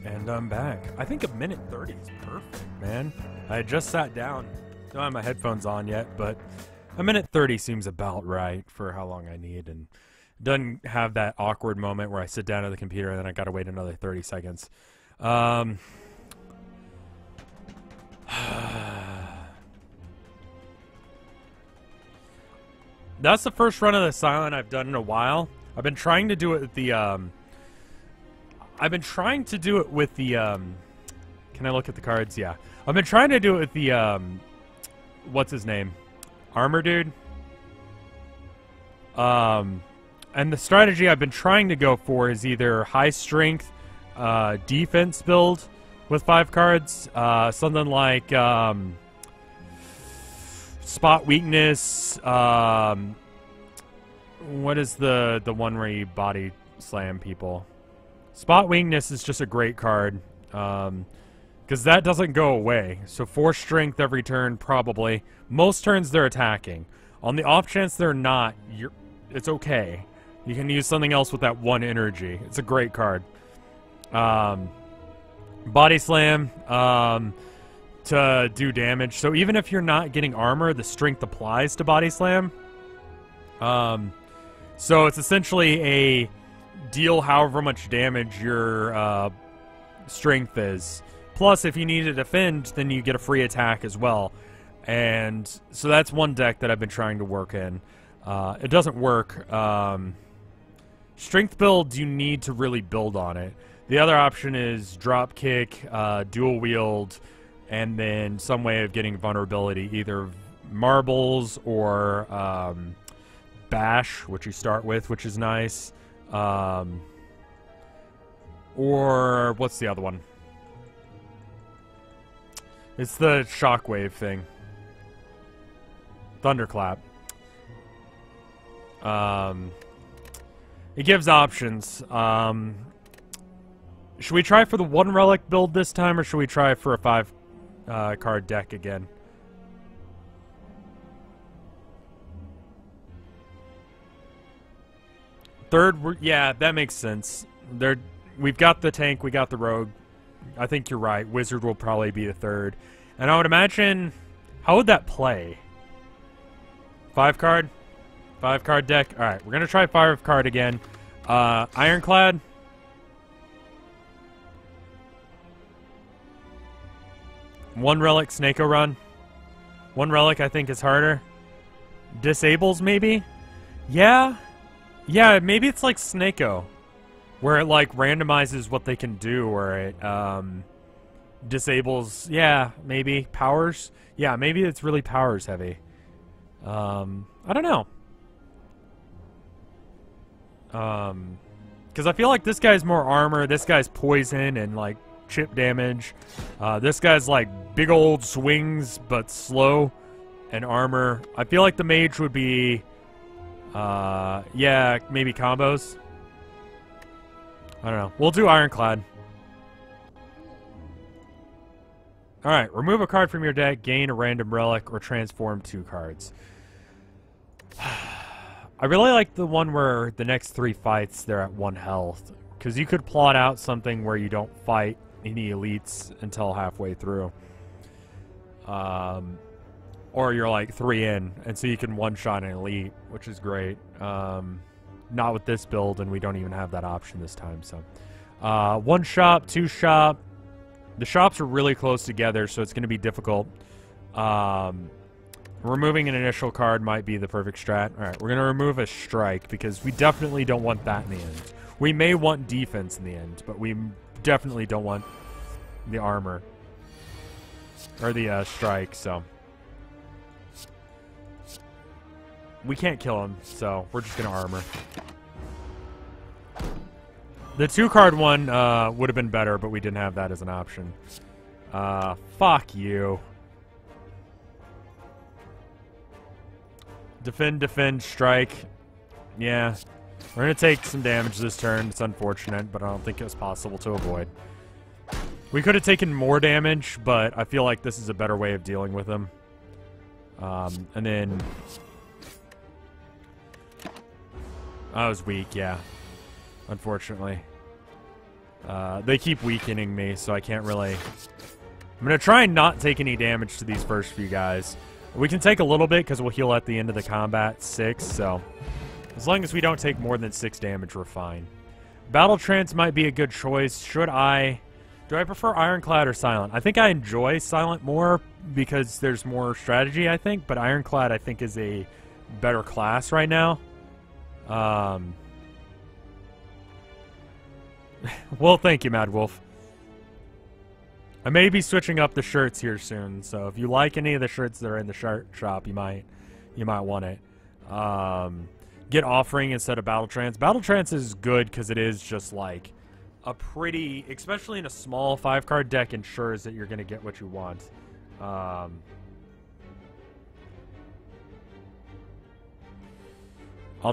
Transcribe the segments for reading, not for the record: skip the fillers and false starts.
And I'm back. I think a minute 30 is perfect, man. I had just sat down. Don't have my headphones on yet, but a minute 30 seems about right for how long I need, and doesn't have that awkward moment where I sit down at the computer and then I gotta wait another 30 seconds. That's the first run of the Silent I've done in a while. I've been trying to do it with the, can I look at the cards? Yeah. I've been trying to do it with the, what's his name? Armor dude? And the strategy I've been trying to go for is either high strength, defense build with 5 cards, something like, spot weakness, what is the one where you body slam people? Spot weakness is just a great card, because that doesn't go away. So 4 strength every turn, probably. Most turns they're attacking. On the off chance they're not, it's okay. You can use something else with that 1 energy. It's a great card. Body slam to do damage. So even if you're not getting armor, the strength applies to body slam. So it's essentially a deal however much damage your strength is. Plus, if you need to defend, then you get a free attack as well. And so that's one deck that I've been trying to work in. It doesn't work. Strength build, you need to really build on it. The other option is drop kick, dual wield, and then some way of getting vulnerability, either marbles or bash, which you start with, which is nice. Or what's the other one? It's the shockwave thing. Thunderclap. It gives options. Should we try for the 1 relic build this time, or should we try for a 5 card deck again? Third, yeah, that makes sense. We've got the tank, we got the rogue. I think you're right. Wizard will probably be the 3rd. And I would imagine, how would that play? 5 card? 5 card deck? Alright, we're going to try 5 card again. Ironclad. One relic, Snako run. 1 relic, I think, is harder. Disables, maybe? Yeah. Yeah, maybe it's like Snako, where it, like, randomizes what they can do, or it, disables... Yeah, maybe. Powers? Yeah, maybe it's really powers heavy. I don't know. Because I feel like this guy's more armor, this guy's poison and, like, chip damage. This guy's, like, big old swings, but slow, and armor. I feel like the mage would be... yeah, maybe combos. I don't know. We'll do Ironclad. Alright, remove a card from your deck, gain a random relic, or transform 2 cards. I really like the one where the next 3 fights, they're at 1 health. Because you could plot out something where you don't fight any elites until halfway through. Or you're like 3 in, and so you can one-shot an elite, which is great. Not with this build, and we don't even have that option this time, so. 1 shop, 2 shop. The shops are really close together, so it's going to be difficult. Removing an initial card might be the perfect strat. Alright, we're going to remove a strike, because we definitely don't want that in the end. We may want defense in the end, but we definitely don't want the armor. Or the strike, so. We can't kill him, so we're just going to armor. The 2-card one would have been better, but we didn't have that as an option. Fuck you. Defend, defend, strike. Yeah. We're going to take some damage this turn. It's unfortunate, but I don't think it was possible to avoid. We could have taken more damage, but I feel like this is a better way of dealing with him. And then... I was weak, yeah. Unfortunately. They keep weakening me, so I can't really... I'm going to try and not take any damage to these first few guys. We can take a little bit because we'll heal at the end of the combat 6, so... As long as we don't take more than 6 damage, we're fine. Battle Trance might be a good choice. Should I... Do I prefer Ironclad or Silent? I think I enjoy Silent more because there's more strategy, I think. But Ironclad, I think, is a better class right now. Well, thank you, Mad Wolf. I may be switching up the shirts here soon, so if you like any of the shirts that are in the shirt shop, you might want it. Get Offering instead of Battle Trance. Battle Trance is good because it is just like a pretty, especially in a small 5-card deck, ensures that you're going to get what you want. I'll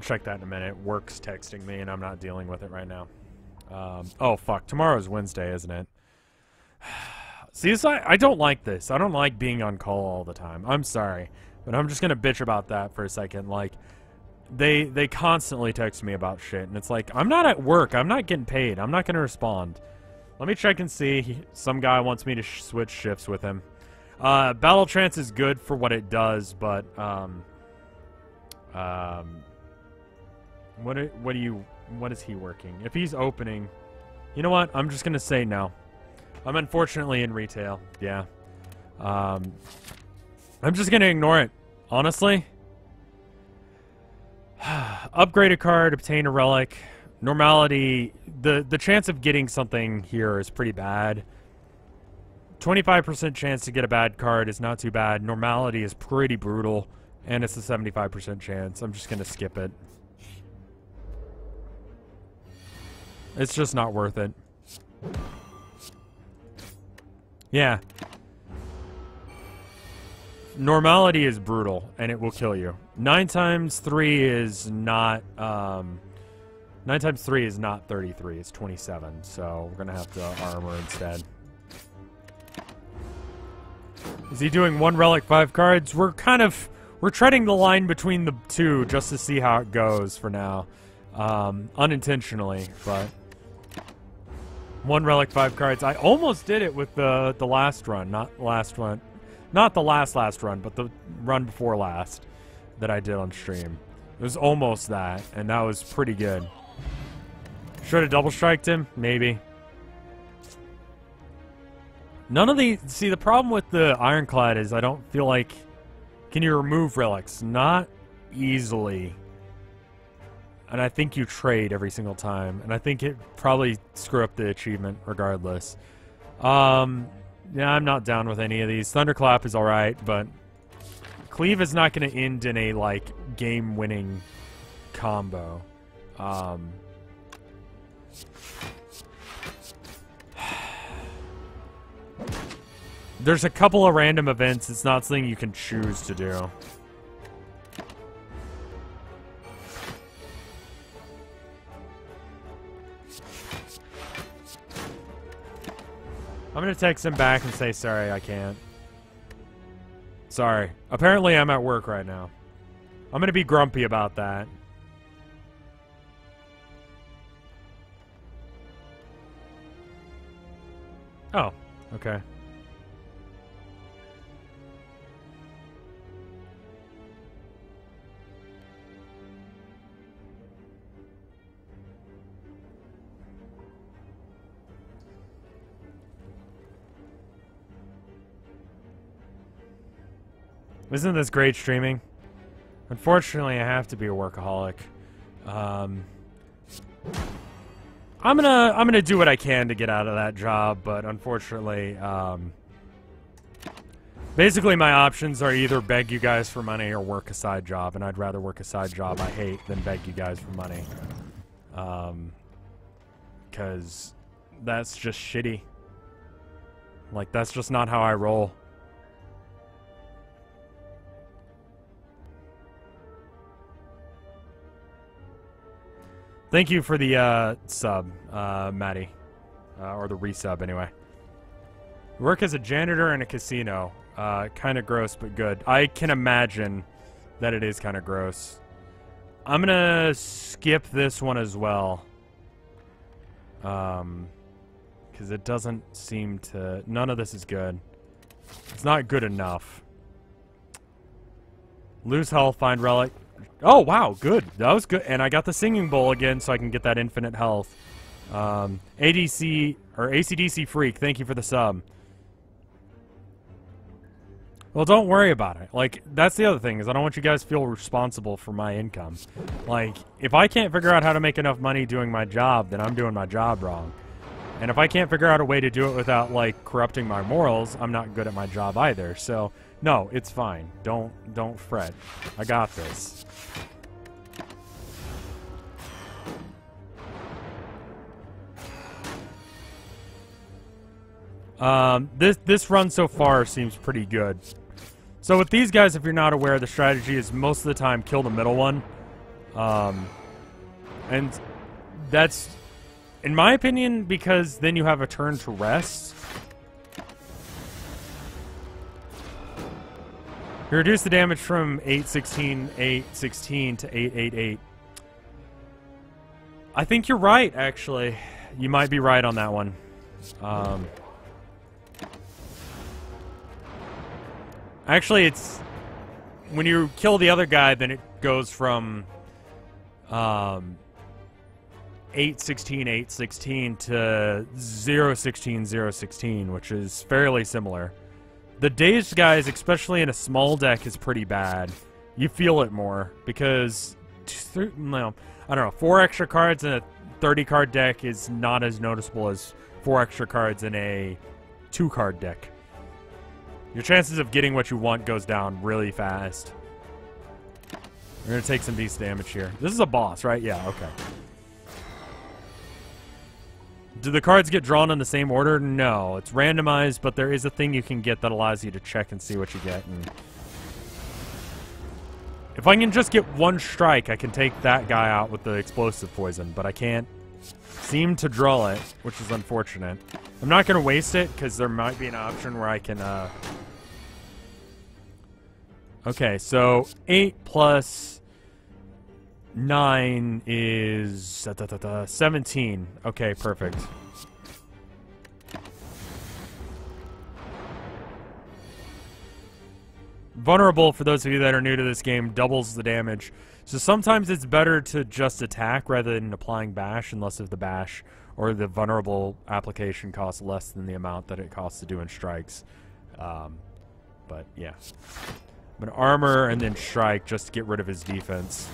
check that in a minute. Work's texting me, and I'm not dealing with it right now. Oh, fuck. Tomorrow's Wednesday, isn't it? See, I don't like this. I don't like being on call all the time. I'm sorry. But I'm just going to bitch about that for a second. Like, they constantly text me about shit. And it's like, I'm not at work. I'm not getting paid. I'm not going to respond. Let me check and see. Some guy wants me to switch shifts with him. Battle Trance is good for what it does, but, what is he working? If he's opening, you know what? I'm just going to say no. I'm unfortunately in retail. Yeah. I'm just going to ignore it. Honestly. Upgrade a card, obtain a relic. Normality, the chance of getting something here is pretty bad. 25% chance to get a bad card is not too bad. Normality is pretty brutal, and it's a 75% chance. I'm just going to skip it. It's just not worth it. Yeah. Normality is brutal, and it will kill you. 9 times 3 is not, 9 times 3 is not 33, it's 27, so we're gonna have to armor instead. Is he doing 1 relic, 5 cards? We're treading the line between the two just to see how it goes for now. Unintentionally, but... 1 relic, 5 cards. I almost did it with the last run, not the last one. Not the last run, but the run before last that I did on stream. It was almost that, and that was pretty good. Should have double striked him? Maybe. None of the... See, the problem with the Ironclad is I don't feel like... Can you remove relics? Not easily. And I think you trade every single time. And I think it probably screw up the achievement regardless. Yeah, I'm not down with any of these. Thunderclap is alright, but... Cleave is not going to end in a, like, game-winning combo. There's a couple of random events. It's not something you can choose to do. I'm gonna text him back and say, sorry, I can't. Sorry. Apparently I'm at work right now. I'm gonna be grumpy about that. Oh, okay. Isn't this great streaming? Unfortunately, I have to be a workaholic. I'm gonna do what I can to get out of that job, but unfortunately, basically my options are either beg you guys for money or work a side job, and I'd rather work a side job I hate than beg you guys for money. 'Cause that's just shitty. Like, that's just not how I roll. Thank you for the sub, Maddie. Or the resub, anyway. Work as a janitor in a casino. Kind of gross, but good. I can imagine that it is kind of gross. I'm gonna skip this one as well. Because it doesn't seem to... None of this is good. It's not good enough. Lose health, find relic. Oh, wow, good. That was good. And I got the singing bowl again so I can get that infinite health. ADC, or ACDC Freak, thank you for the sub. Well, don't worry about it. Like, that's the other thing, is I don't want you guys to feel responsible for my income. Like, if I can't figure out how to make enough money doing my job, then I'm doing my job wrong. And if I can't figure out a way to do it without, like, corrupting my morals, I'm not good at my job either. So, no, it's fine. Don't fret. I got this. This run so far seems pretty good. So with these guys, if you're not aware, the strategy is most of the time kill the middle one. And that's, in my opinion, because then you have a turn to rest. You reduce the damage from 816 to 888. I think you're right, actually. You might be right on that one. Actually, it's... When you kill the other guy, then it goes from... 816 to 016, which is fairly similar. The dazed guys, especially in a small deck, is pretty bad. You feel it more, because... No, I don't know. 4 extra cards in a 30-card deck is not as noticeable as 4 extra cards in a 2-card deck. Your chances of getting what you want goes down really fast. We're going to take some beast damage here. This is a boss, right? Yeah, okay. Do the cards get drawn in the same order? No. It's randomized, but there is a thing you can get that allows you to check and see what you get. And if I can just get one strike, I can take that guy out with the explosive poison, but I can't seem to draw it, which is unfortunate. I'm not going to waste it, because there might be an option where I can... Okay, so 8 plus 9 is 17. Okay, perfect. Vulnerable, for those of you that are new to this game, doubles the damage. So sometimes it's better to just attack rather than applying bash, unless if the bash or the vulnerable application costs less than the amount that it costs to do in strikes. But yeah. I'm gonna armor and then strike just to get rid of his defense.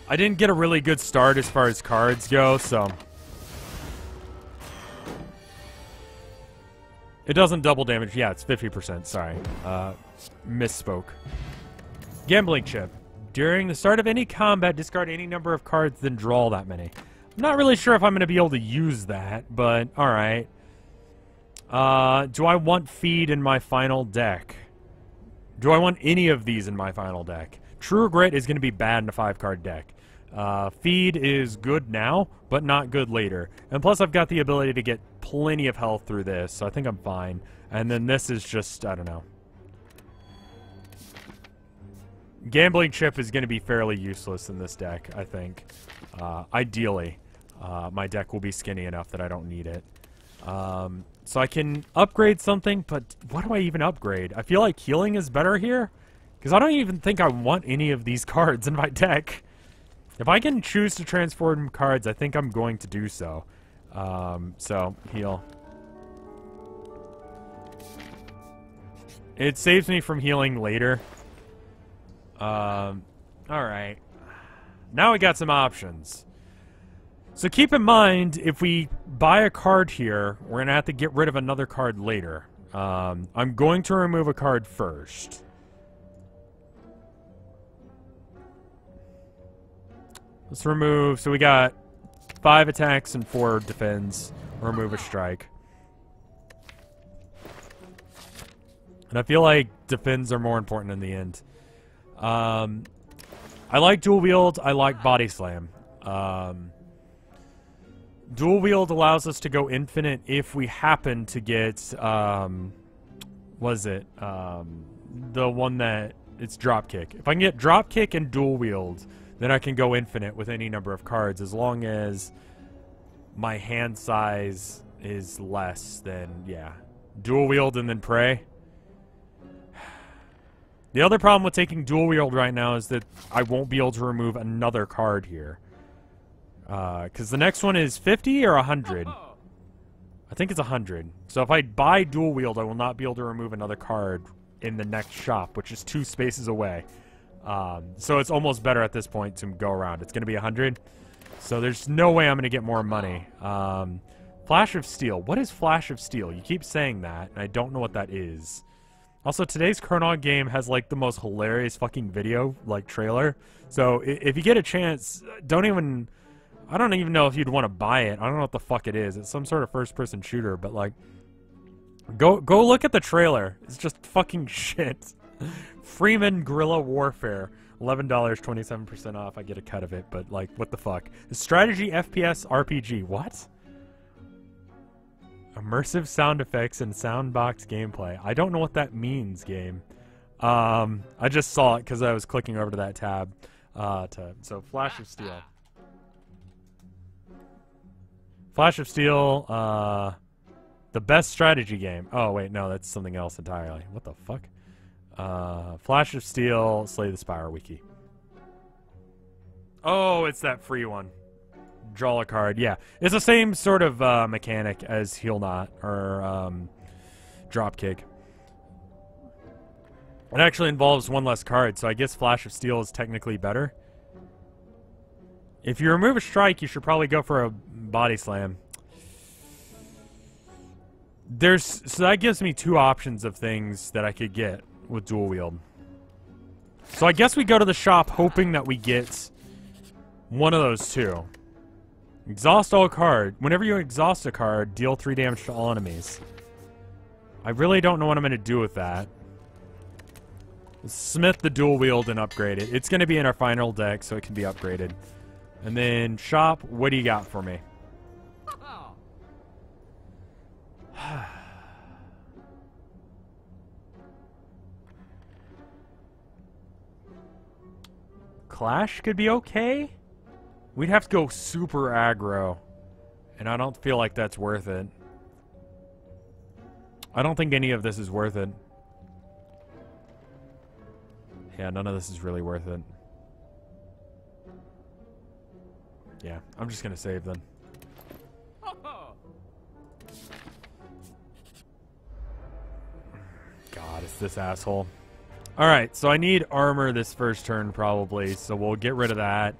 I didn't get a really good start as far as cards go, so... It doesn't double damage. Yeah, it's 50%. Sorry. Misspoke. Gambling chip. During the start of any combat, discard any number of cards, then draw that many. I'm not really sure if I'm going to be able to use that, but alright. Do I want feed in my final deck? Do I want any of these in my final deck? True Regret is going to be bad in a 5-card deck. Feed is good now, but not good later. And plus I've got the ability to get plenty of health through this, so I think I'm fine. And then this is just, I don't know. Gambling chip is going to be fairly useless in this deck, I think. Ideally. My deck will be skinny enough that I don't need it. So I can upgrade something, but what do I even upgrade? I feel like healing is better here, because I don't even think I want any of these cards in my deck. If I can choose to transform cards, I think I'm going to do so. So, heal. It saves me from healing later. Alright. Now we got some options. So keep in mind, if we buy a card here, we're going to have to get rid of another card later. I'm going to remove a card first. Let's remove... So we got 5 attacks and 4 defends. Remove a strike. And I feel like defends are more important in the end. I like dual wield. I like body slam. Dual wield allows us to go infinite if we happen to get, was it, the one that It's dropkick. If I can get dropkick and dual wield, then I can go infinite with any number of cards as long as my hand size is less than, yeah. Dual wield and then pray. The other problem with taking dual wield right now is that I won't be able to remove another card here. Because the next one is 50 or 100. I think it's 100. So if I buy dual wield, I will not be able to remove another card in the next shop, which is 2 spaces away. So it's almost better at this point to go around. It's going to be 100. So there's no way I'm going to get more money. Flash of Steel. What is Flash of Steel? You keep saying that, and I don't know what that is. Also, today's Chronog game has, like, the most hilarious fucking video, like, trailer. So if you get a chance, I don't even know if you'd want to buy it. I don't know what the fuck it is. It's some sort of first-person shooter, but, like, go look at the trailer. It's just fucking shit. Freeman Guerrilla Warfare. $11, 27% off. I get a cut of it, but, like, what the fuck? Strategy FPS RPG. What? Immersive sound effects and soundbox gameplay. I don't know what that means, game. I just saw it because I was clicking over to that tab. So, Flash of Steel. Flash of Steel, the best strategy game. Oh, wait, no, that's something else entirely. What the fuck? Flash of Steel, Slay the Spire wiki. Oh, it's that free one. Draw a card, yeah. It's the same sort of mechanic as Heal Not or Dropkick. It actually involves one less card, so I guess Flash of Steel is technically better. If you remove a strike, you should probably go for a body slam. So that gives me 2 options of things that I could get with dual wield. So I guess we go to the shop hoping that we get one of those 2. Exhaust all card. Whenever you exhaust a card, deal 3 damage to all enemies. I really don't know what I'm going to do with that. Smith the dual wield and upgrade it. It's going to be in our final deck, so it can be upgraded. And then shop, what do you got for me? Clash could be okay. We'd have to go super aggro. And I don't feel like that's worth it. I don't think any of this is worth it. Yeah, none of this is really worth it. Yeah, I'm just gonna save then. God, it's this asshole. Alright, so I need armor this first turn probably, so we'll get rid of that.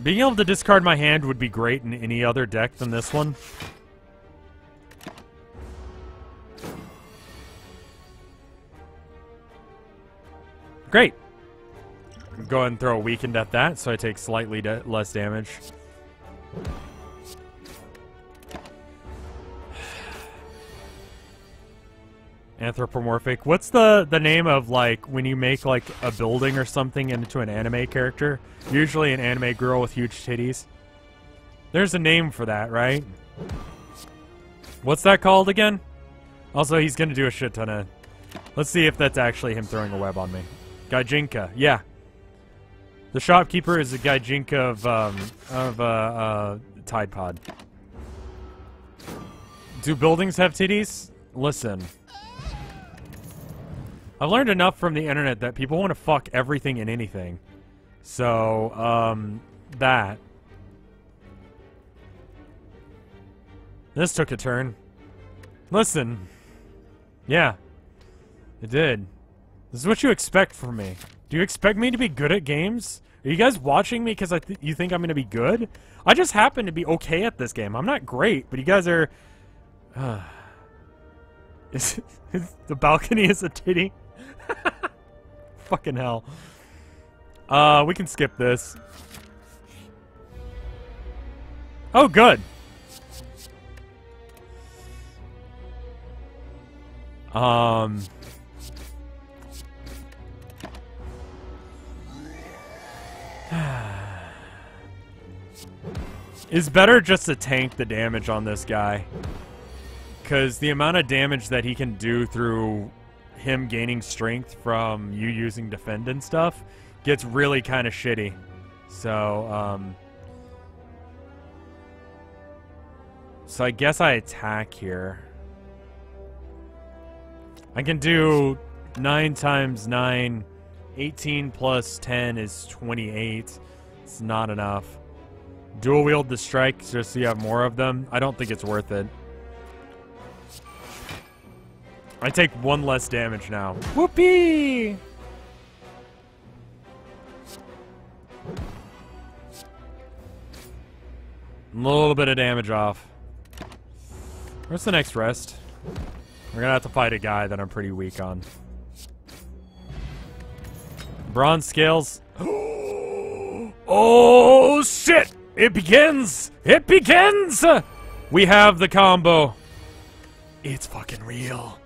Being able to discard my hand would be great in any other deck than this one. Great. Go ahead and throw a weakened at that, so I take slightly less damage. Anthropomorphic. What's the name of, like, when you make, like, a building or something into an anime character? Usually an anime girl with huge titties. There's a name for that, right? What's that called again? Also, he's gonna do a shit ton of... Let's see if that's actually him throwing a web on me. Gaijinka. Yeah. The shopkeeper is a Gaijinka of Tide Pod. Do buildings have titties? Listen. I've learned enough from the internet that people want to fuck everything and anything. So, that. This took a turn. Listen. Yeah. It did. This is what you expect from me. Do you expect me to be good at games? Are you guys watching me because you think I'm going to be good? I just happen to be okay at this game. I'm not great, but you guys are... the balcony is a titty? Fucking hell. We can skip this. Oh, good. It's better just to tank the damage on this guy. Because the amount of damage that he can do through him gaining strength from you using defend and stuff gets really kind of shitty. So, so I guess I attack here. I can do 9 times 9. 18 plus 10 is 28. It's not enough. Dual wield the strikes just so you have more of them. I don't think it's worth it. I take 1 less damage now. Whoopee! A little bit of damage off. Where's the next rest? We're gonna have to fight a guy that I'm pretty weak on. Bronze scales. Oh, shit! It begins! It begins! We have the combo. It's fucking real.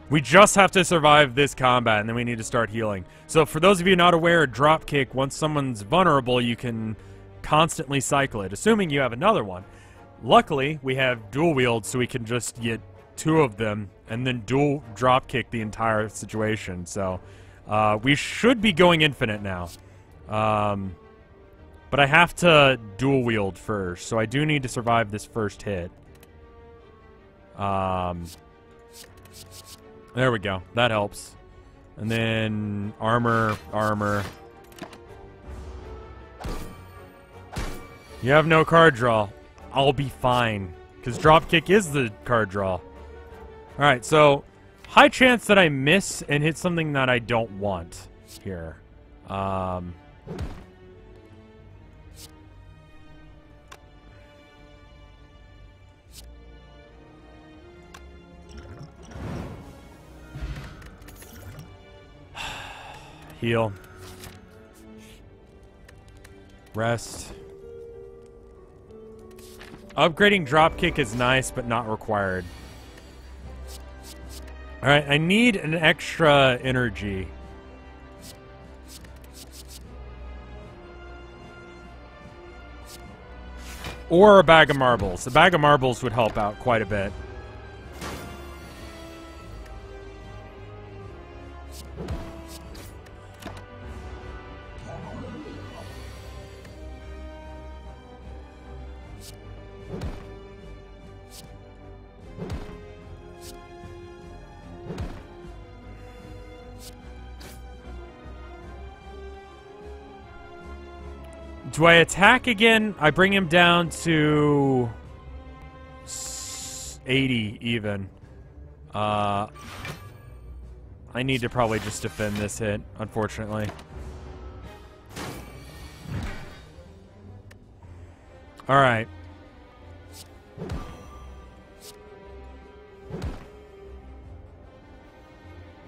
We just have to survive this combat, and then we need to start healing. So for those of you not aware, dropkick, once someone's vulnerable, you can constantly cycle it, assuming you have another one. Luckily, we have dual wield, so we can just get 2 of them, and then dual dropkick the entire situation. So we should be going infinite now. But I have to dual wield first, so I do need to survive this first hit. There we go. That helps. And then armor, armor. You have no card draw. I'll be fine, because dropkick is the card draw. Alright, so high chance that I miss and hit something that I don't want here. Heal. Rest. Upgrading dropkick is nice, but not required. Alright, I need an extra energy. Or a bag of marbles. A bag of marbles would help out quite a bit. Do I attack again? I bring him down to 80 even. I need to probably just defend this hit, unfortunately. Alright.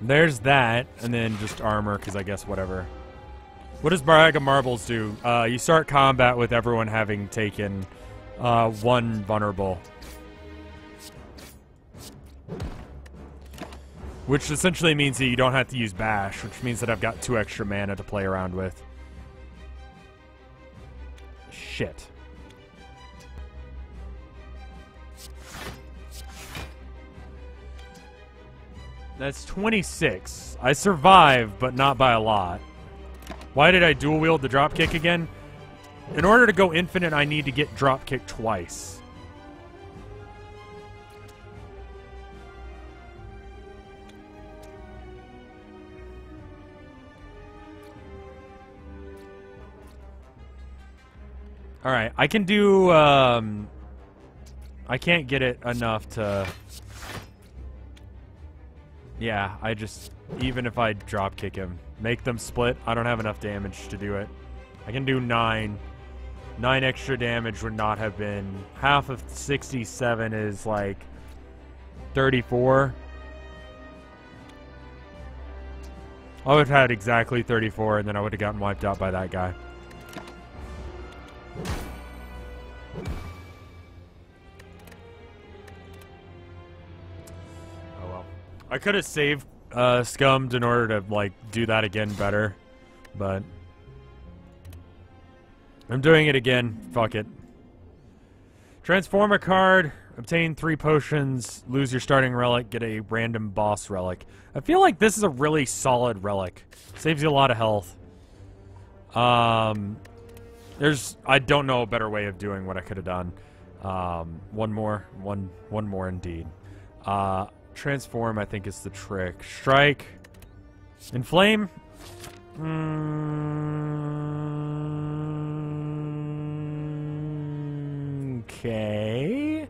There's that, and then just armor, because I guess whatever. What does Bag of Marbles do? You start combat with everyone having taken 1 vulnerable. Which essentially means that you don't have to use Bash, which means that I've got 2 extra mana to play around with. Shit. That's 26. I survive, but not by a lot. Why did I dual wield the dropkick again? In order to go infinite, I need to get dropkick twice. Alright, I can do, I can't get it enough to... Yeah, I just... Even if I dropkick him. Make them split, I don't have enough damage to do it. I can do 9. 9 extra damage would not have been... Half of 67 is like... 34. I would have had exactly 34, and then I would have gotten wiped out by that guy. Oh well. I could have saved scummed in order to, like, do that again better. but I'm doing it again. Fuck it. Transform a card, obtain 3 potions, lose your starting relic, get a random boss relic. I feel like this is a really solid relic. Saves you a lot of health. I don't know a better way of doing what I could have done. One more indeed. Transform, I think, is the trick. Strike. Inflame. Okay.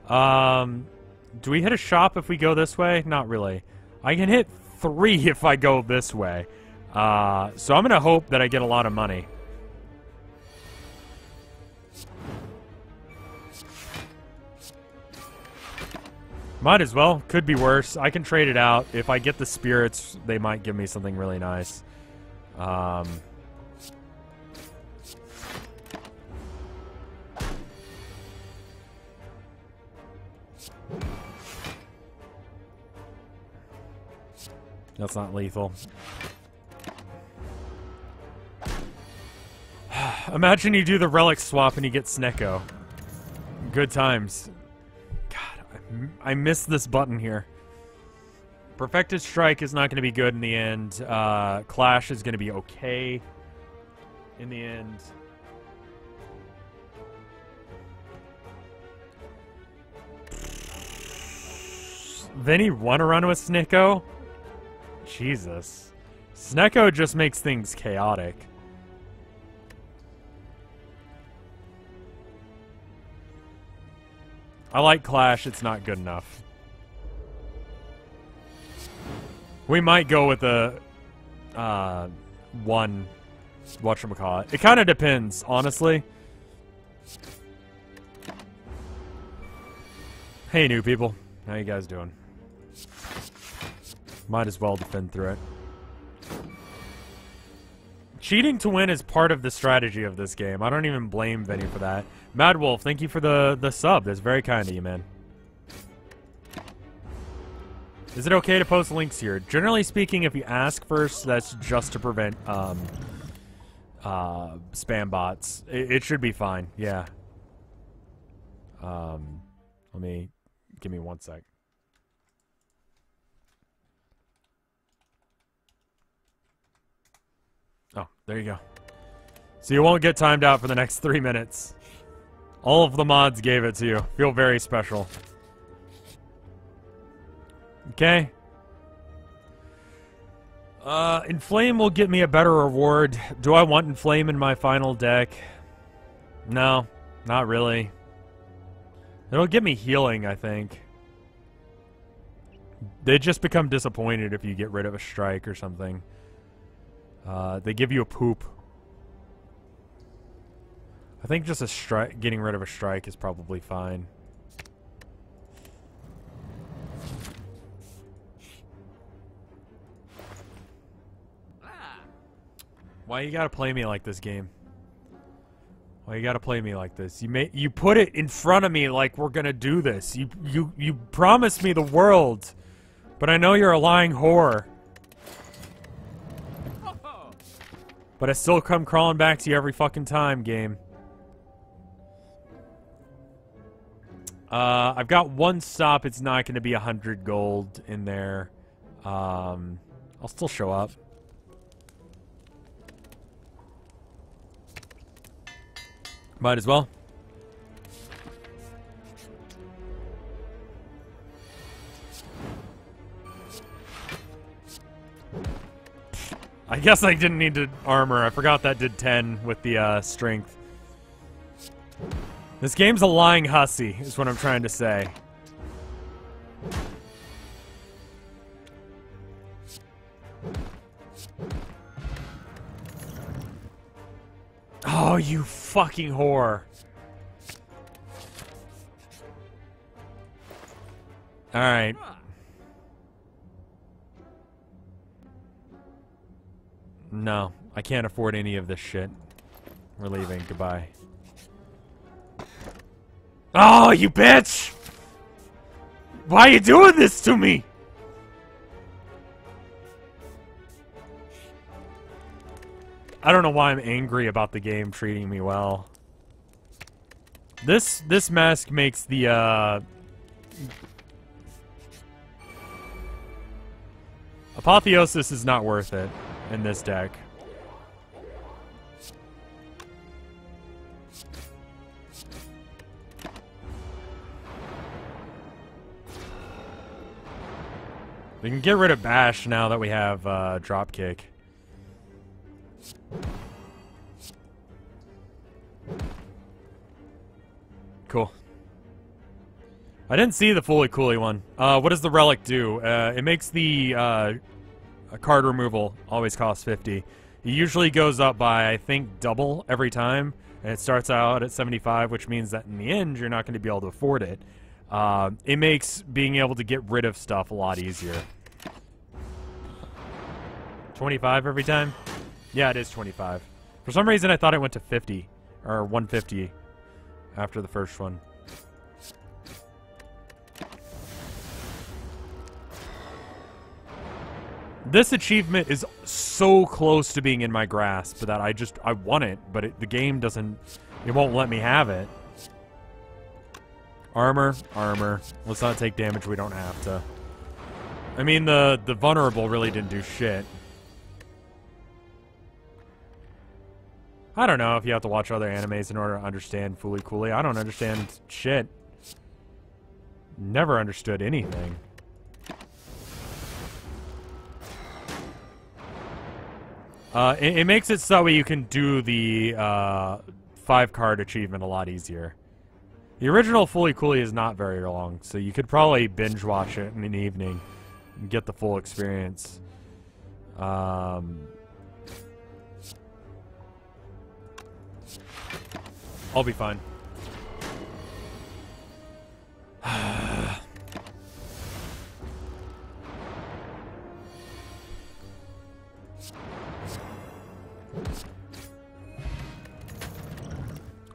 Do we hit a shop if we go this way? Not really. I can hit 3 if I go this way. So I'm gonna hope that I get a lot of money. Might as well. Could be worse. I can trade it out. If I get the spirits, they might give me something really nice. That's not lethal. Imagine you do the relic swap and you get Snecko. Good times. God, I missed this button here. Perfected Strike is not going to be good in the end. Clash is going to be okay in the end. Then you want to run with Snecko? Jesus. Snecko just makes things chaotic. I like Clash, it's not good enough. We might go with a whatchamacallit. It kind of depends, honestly. Hey, new people. How you guys doing? Might as well defend through it. Cheating to win is part of the strategy of this game. I don't even blame Vinny for that. Mad Wolf, thank you for the sub. That's very kind of you, man. Is it okay to post links here? Generally speaking, if you ask first, that's just to prevent spam bots. It should be fine. Yeah. Give me 1 sec. Oh, there you go. So you won't get timed out for the next 3 minutes. All of the mods gave it to you. Feel very special. Okay. Inflame will get me a better reward. Do I want Inflame in my final deck? No, not really. It'll give me healing, I think. They just become disappointed if you get rid of a strike or something. They give you a poop. I think just a strike, getting rid of a strike is probably fine. Why you gotta play me like this, game? Why you gotta play me like this? You put it in front of me like we're gonna do this. You promised me the world, but I know you're a lying whore. But I still come crawling back to you every fucking time, game. I've got 1 stop. It's not going to be 100 gold in there. I'll still show up. Might as well. I guess I didn't need to armor. I forgot that did 10 with the strength. This game's a lying hussy, is what I'm trying to say. Oh, you fucking whore. Alright. No, I can't afford any of this shit. We're leaving. Goodbye. Oh, you bitch! Why are you doing this to me? I don't know why I'm angry about the game treating me well. This mask makes the Apotheosis is not worth it in this deck. We can get rid of Bash now that we have Dropkick. Cool. I didn't see the Fully Cooley one. What does the relic do? It makes the card removal always cost 50. It usually goes up by, I think, double every time. And it starts out at 75, which means that in the end, you're not going to be able to afford it. It makes being able to get rid of stuff a lot easier. 25 every time? Yeah, it is 25. For some reason, I thought it went to 50. Or 150 after the first one. This achievement is so close to being in my grasp that I want it, but the game doesn't, it won't let me have it. Armor. Let's not take damage we don't have to. I mean, the vulnerable really didn't do shit. I don't know if you have to watch other animes in order to understand Fully Cooley. I don't understand shit. Never understood anything. It makes it so you can do the 5-card achievement a lot easier. The original Fully Cooley is not very long, so you could probably binge watch it in an evening and get the full experience. I'll be fine.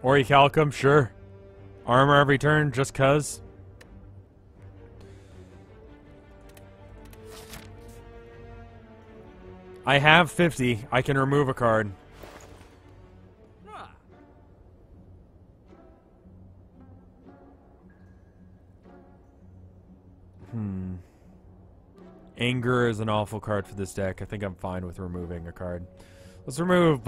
Orichalcum, sure. Armor every turn, just cuz. I have 50. I can remove a card. Anger is an awful card for this deck. I think I'm fine with removing a card. Let's remove,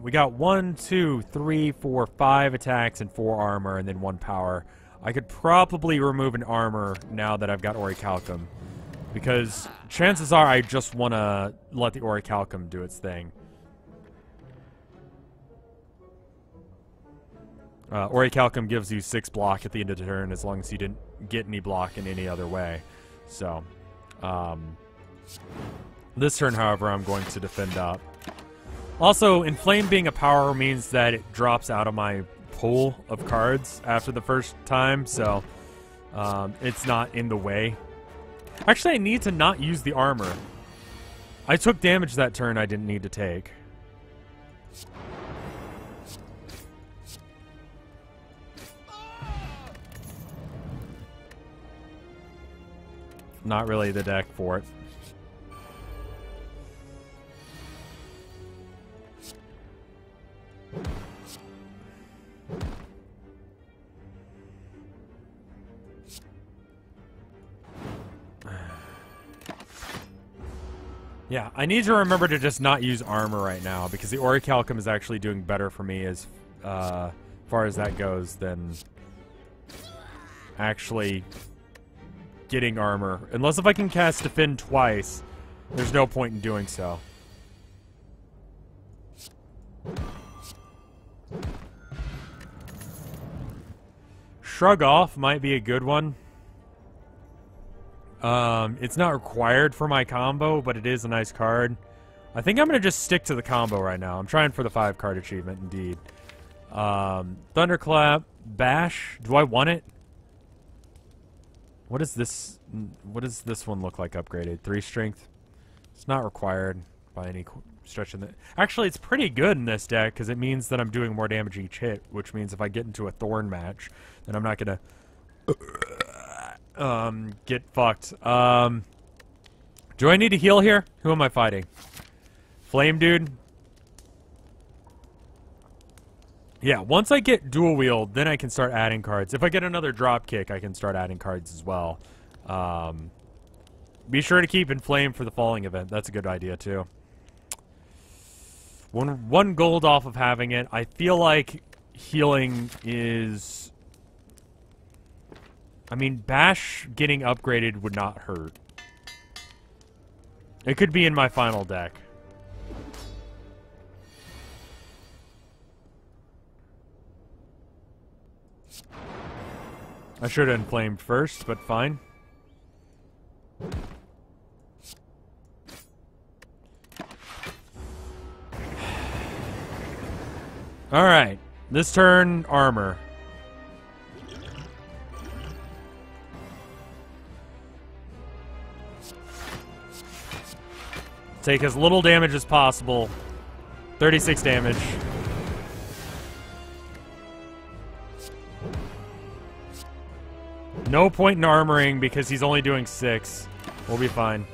we got 1, 2, 3, 4, 5 attacks and 4 armor and then 1 power. I could probably remove an armor now that I've got Orichalcum, because chances are I just want to let the Orichalcum do its thing. Orichalcum gives you 6 block at the end of the turn as long as you didn't get any block in any other way. So, this turn, however, I'm going to defend up. Also, Inflame being a power means that it drops out of my pool of cards after the first time, so it's not in the way. Actually, I need to not use the armor. I took damage that turn I didn't need to take. Not really the deck for it. Yeah, I need to remember to just not use armor right now, because the Orichalcum is actually doing better for me as far as that goes than actually getting armor. Unless if I can cast Defend twice, there's no point in doing so. Shrug Off might be a good one. It's not required for my combo, but it is a nice card. I think I'm going to just stick to the combo right now. I'm trying for the 5-card achievement, indeed. Thunderclap, Bash. Do I want it? What is this? What does this one look like upgraded? 3 strength? It's not required by any stretch in the... Actually, it's pretty good in this deck, because it means that I'm doing more damage each hit, which means if I get into a Thorn match, then I'm not going to... get fucked. Do I need to heal here? Who am I fighting? Flame dude? Yeah, once I get dual wield, then I can start adding cards. If I get another drop kick, I can start adding cards as well. Be sure to keep Inflame for the falling event. That's a good idea, too. One gold off of having it. I feel like healing is... I mean, Bash getting upgraded would not hurt. It could be in my final deck. I should have inflamed first, but fine. Alright. This turn, armor. Take as little damage as possible. 36 damage. No point in armoring because he's only doing 6. We'll be fine.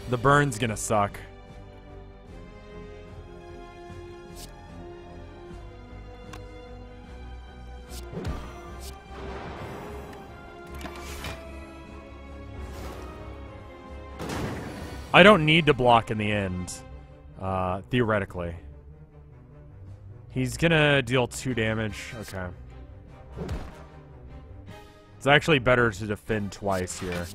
The burn's gonna suck. I don't need to block in the end, theoretically. He's gonna deal 2 damage. Okay. It's actually better to defend twice here.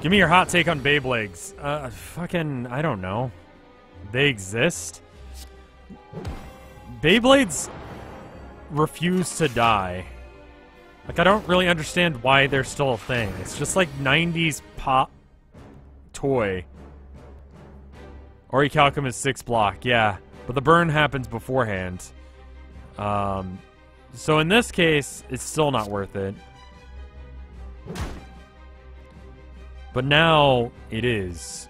Give me your hot take on Beyblades. Fucking, I don't know. They exist? Beyblades refuse to die. Like, I don't really understand why they're still a thing. It's just like 90s pop toy. Orichalcum is 6 block, yeah. But the burn happens beforehand. So in this case, it's still not worth it. But now, it is.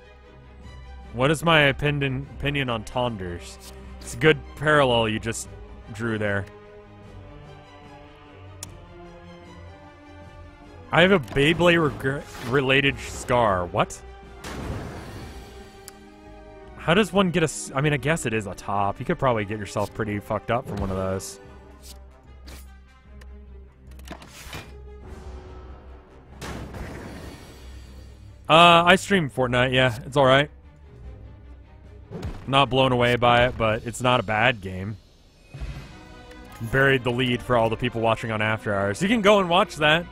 What is my opinion on Tonders? It's a good parallel you just drew there. I have a Beyblade-related scar. What? How does one get a... I mean, I guess it is a top. You could probably get yourself pretty fucked up from one of those. I stream Fortnite, yeah. It's alright. Not blown away by it, but it's not a bad game. Buried the lead for all the people watching on After Hours. You can go and watch that.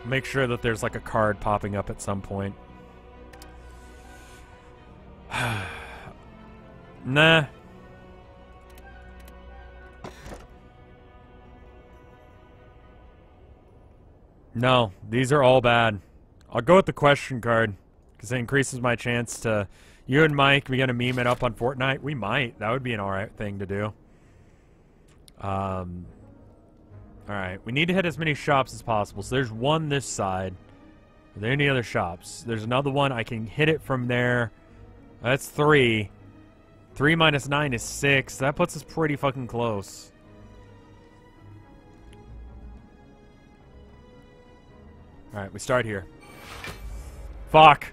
Make sure that there's like a card popping up at some point. Nah. No, these are all bad. I'll go with the question card, because it increases my chance to... You and Mike, we gonna meme it up on Fortnite? We might. That would be an alright thing to do. Alright, we need to hit as many shops as possible. So there's one this side. Are there any other shops? There's another one. I can hit it from there. That's 3. 3 minus 9 is 6. That puts us pretty fucking close. Alright, we start here. Fuck.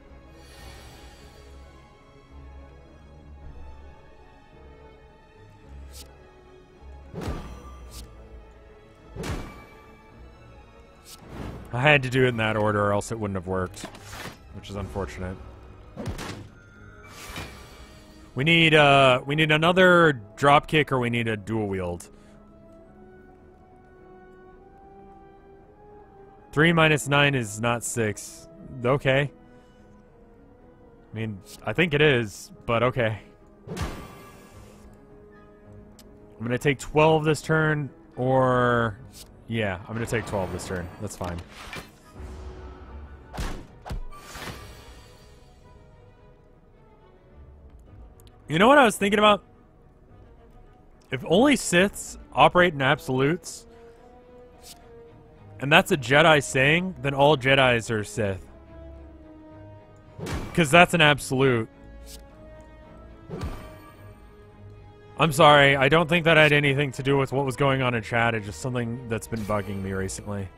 I had to do it in that order or else it wouldn't have worked, which is unfortunate. We need another drop kick or we need a dual wield. 3 minus 9 is not 6. Okay. I mean, I think it is, but okay. I'm gonna take 12 this turn, or... Yeah, I'm gonna take 12 this turn. That's fine. You know what I was thinking about? If only Siths operate in absolutes, and that's a Jedi saying, then all Jedis are Sith. Because that's an absolute. I'm sorry, I don't think that had anything to do with what was going on in chat. It's just something that's been bugging me recently.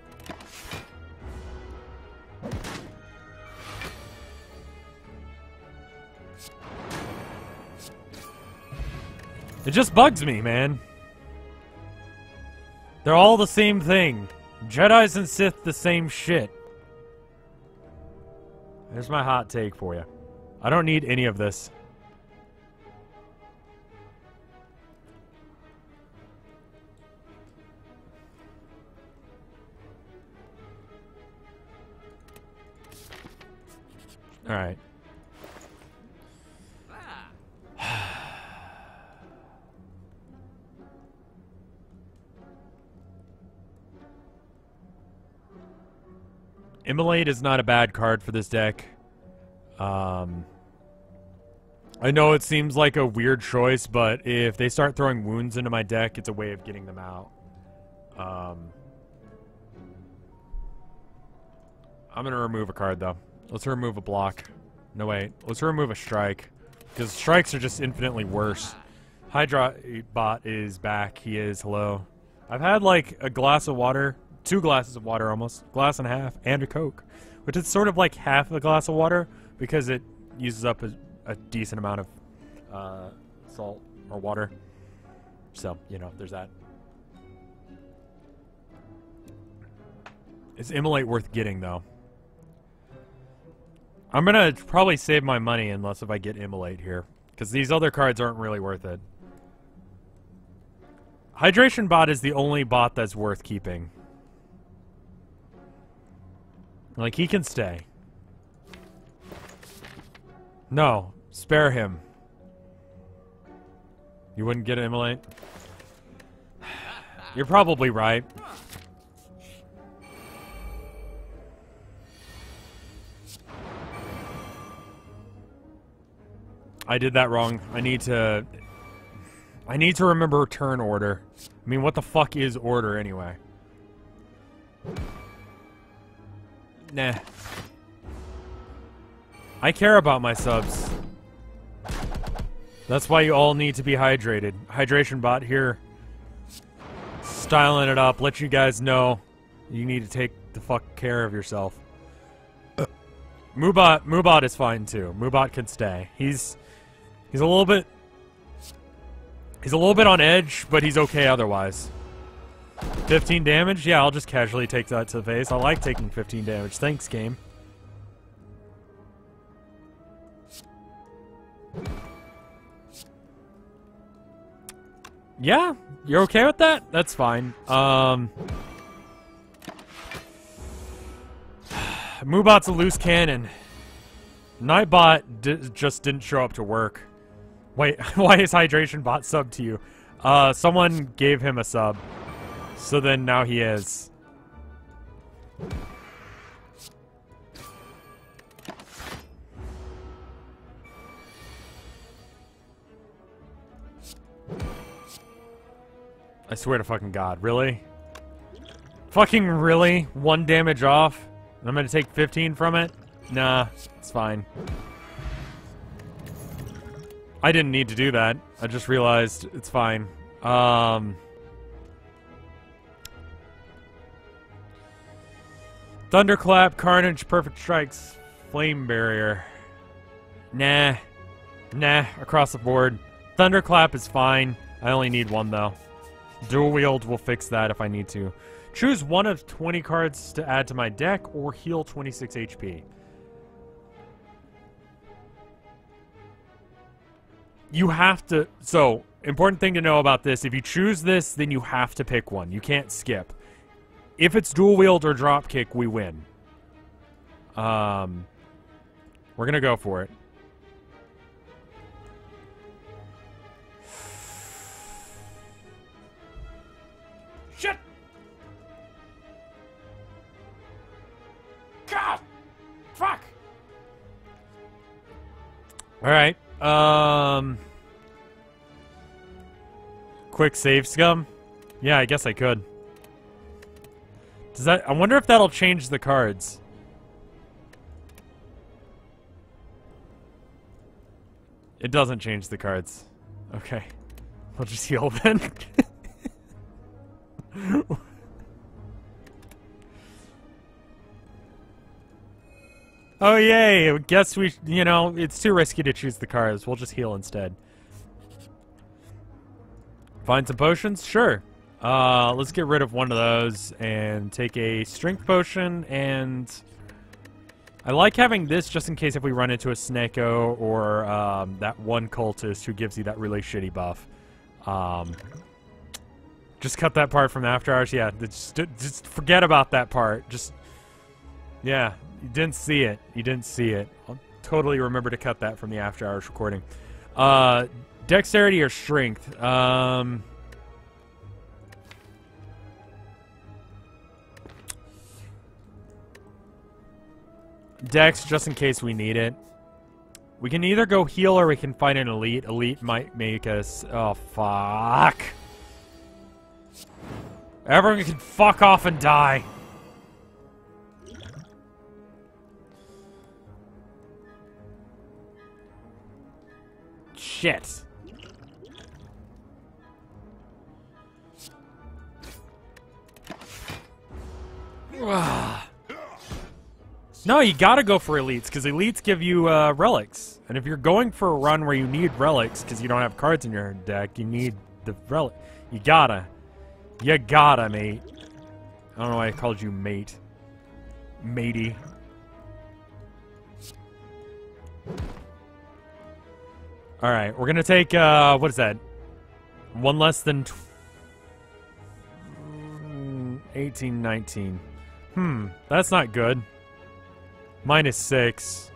It just bugs me, man. They're all the same thing. Jedis and Sith, the same shit. There's my hot take for you. I don't need any of this. Alright. Immolate is not a bad card for this deck. I know it seems like a weird choice, but if they start throwing wounds into my deck, it's a way of getting them out. I'm gonna remove a card, though. Let's remove a block. No, wait. Let's remove a strike. Because strikes are just infinitely worse. Hydra bot is back. He is. Hello. I've had, like, a glass of water. 2 glasses of water, almost. Glass and a half. And a Coke. Which is sort of like half a glass of water. Because it uses up a decent amount of salt or water. So, you know, there's that. Is Immolate worth getting, though? I'm gonna probably save my money unless if I get Immolate here. Because these other cards aren't really worth it. Hydration bot is the only bot that's worth keeping. Like, he can stay. No, spare him. You wouldn't get Immolate? You're probably right. I did that wrong. I need to remember turn order. I mean, what the fuck is order anyway? Nah. I care about my subs. That's why you all need to be hydrated. Hydration bot here. Styling it up. Let you guys know you need to take the fuck care of yourself. Moobot is fine too. Moobot can stay. He's a little bit on edge, but he's okay otherwise. 15 damage? Yeah, I'll just casually take that to the face. I like taking 15 damage. Thanks, game. Yeah, you're okay with that? That's fine. Moobot's a loose cannon. Nightbot just didn't show up to work. Wait, why is Hydration bot sub to you? Someone gave him a sub. So then now he is. I swear to fucking God, really? Fucking really? 1 damage off? And I'm gonna take 15 from it? Nah, it's fine. I didn't need to do that. I just realized it's fine. Thunderclap, Carnage, Perfect Strikes, Flame Barrier. Nah. Nah, across the board. Thunderclap is fine. I only need 1, though. Dual Wield will fix that if I need to. Choose 1 of 20 cards to add to my deck or heal 26 HP. You have to... So, important thing to know about this. If you choose this, then you have to pick one. You can't skip. If it's dual wield or drop kick, we win. We're gonna go for it. Shit! God! Fuck! Alright. Quick save scum? Yeah, I guess I could. Does that... I wonder if that'll change the cards. It doesn't change the cards. Okay. We'll just heal then. Oh, yay! Guess we... You know, it's too risky to choose the cards. We'll just heal instead. Find some potions? Sure. Let's get rid of one of those and take a strength potion, and I like having this just in case if we run into a Sneko or that one cultist who gives you that really shitty buff. Just cut that part from After Hours. Yeah, just forget about that part. Just, yeah, you didn't see it. You didn't see it. I'll totally remember to cut that from the After Hours recording. Dexterity or strength? Dex, just in case we need it. We can either go heal or we can fight an elite. Elite might make us... Oh, fuck. Everyone can fuck off and die. Shit. No, you gotta go for elites, because elites give you relics. And if you're going for a run where you need relics, because you don't have cards in your deck, you need the relic. You gotta. You gotta, mate. I don't know why I called you mate. Matey. Alright, we're gonna take, what is that? One less than 18, 19. That's not good. -6.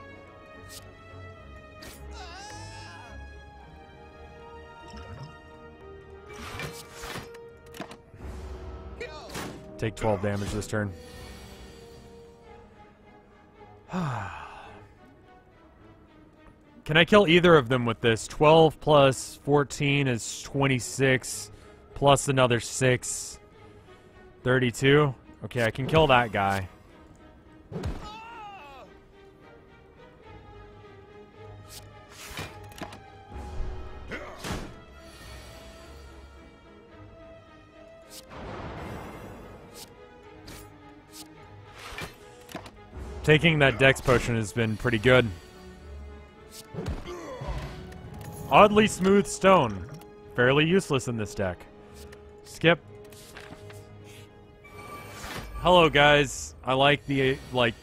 Take 12 damage this turn. Can I kill either of them with this? 12 plus 14 is 26, plus another 6. 32? Okay, I can kill that guy. Taking that Dex potion has been pretty good. Oddly smooth stone. Fairly useless in this deck. Skip. Hello, guys. I like the,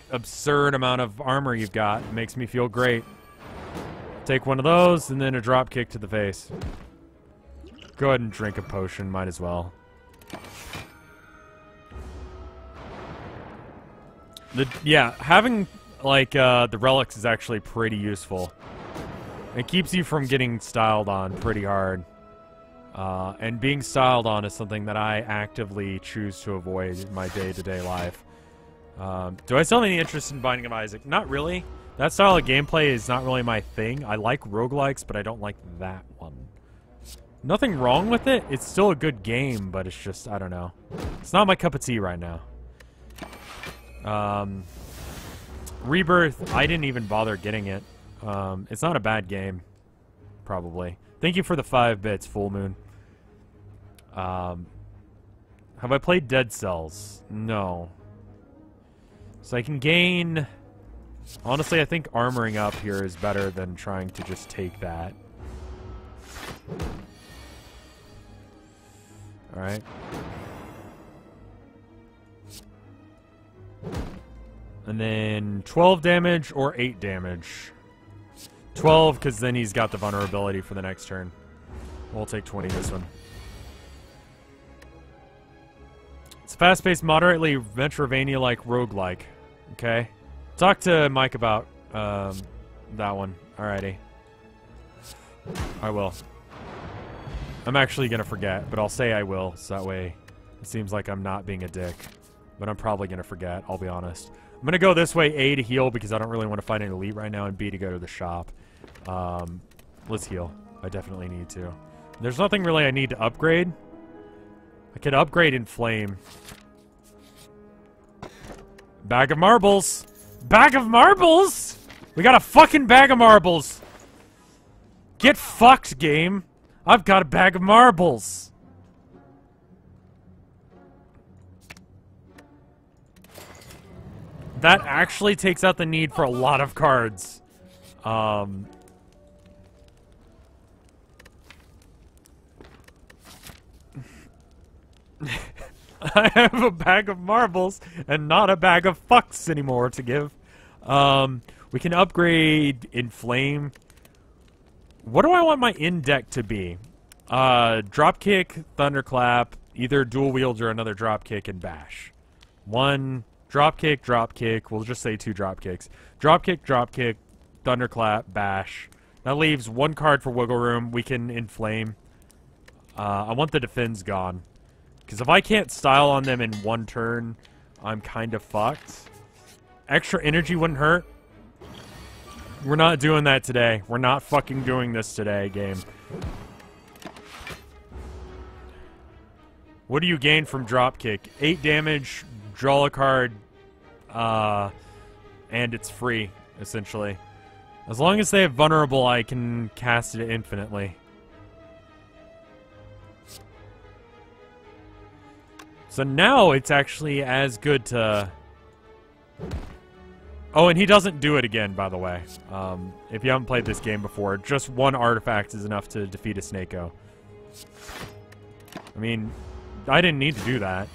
absurd amount of armor you've got. It makes me feel great. Take one of those, and then a drop kick to the face. Go ahead and drink a potion. Might as well. Yeah, having, the relics is actually pretty useful. It keeps you from getting styled on pretty hard. And being styled on is something that I actively choose to avoid in my day-to-day life. Do I still have any interest in Binding of Isaac? Not really. That style of gameplay is not really my thing. I like roguelikes, but I don't like that one. Nothing wrong with it. It's still a good game, but it's just, I don't know. It's not my cup of tea right now. Rebirth, I didn't even bother getting it. It's not a bad game, probably. Thank you for the 5 bits, Full Moon. Have I played Dead Cells? No. So I can gain... Honestly, I think armoring up here is better than trying to just take that. Alright. And then 12 damage or 8 damage. 12, because then he's got the vulnerability for the next turn. We'll take 20 this one. It's fast-paced, moderately Metroidvania-like roguelike. Okay? Talk to Mike about that one. Alrighty. I will. I'm actually going to forget, but I'll say I will, so that way it seems like I'm not being a dick. But I'm probably going to forget, I'll be honest. I'm going to go this way, A, to heal, because I don't really want to fight an elite right now, and B, to go to the shop. Let's heal. I definitely need to. There's nothing really I need to upgrade. I could upgrade in Flame. Bag of marbles! Bag of marbles?! We got a fucking bag of marbles! Get fucked, game! I've got a bag of marbles! That actually takes out the need for a lot of cards. I have a bag of marbles and not a bag of fucks anymore to give. We can upgrade Inflame. What do I want my in-deck to be? Dropkick, Thunderclap, either dual wield or another dropkick, and bash. One dropkick, dropkick. We'll just say 2 dropkicks. Dropkick, dropkick, Thunderclap, bash. That leaves 1 card for wiggle room. We can Inflame. I want the defense gone. Because if I can't style on them in 1 turn, I'm kind of fucked. Extra energy wouldn't hurt. We're not doing that today. We're not fucking doing this today, game. What do you gain from Dropkick? 8 damage, draw a card, and it's free, essentially. As long as they have Vulnerable, I can cast it infinitely. So now it's actually as good to... Oh, and he doesn't do it again, by the way. If you haven't played this game before, just 1 artifact is enough to defeat a Snako. I mean, I didn't need to do that.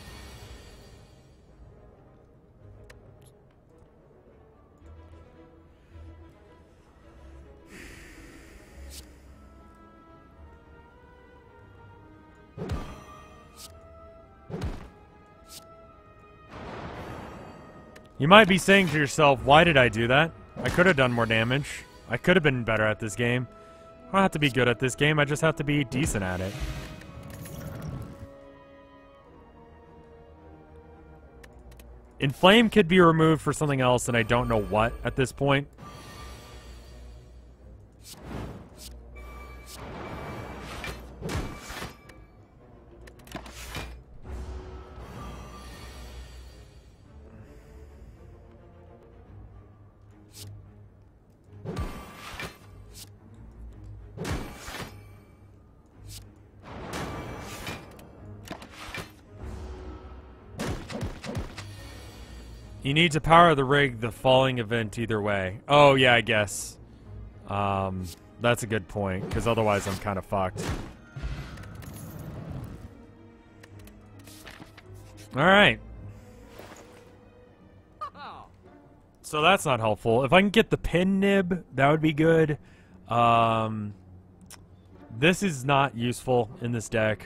You might be saying to yourself, why did I do that? I could have done more damage. I could have been better at this game. I don't have to be good at this game, I just have to be decent at it. Inflame could be removed for something else, and I don't know what at this point. You need to power the rig the falling event either way. Oh, yeah, I guess. That's a good point, because otherwise I'm kind of fucked. Alright. So that's not helpful. If I can get the pin nib, that would be good. This is not useful in this deck.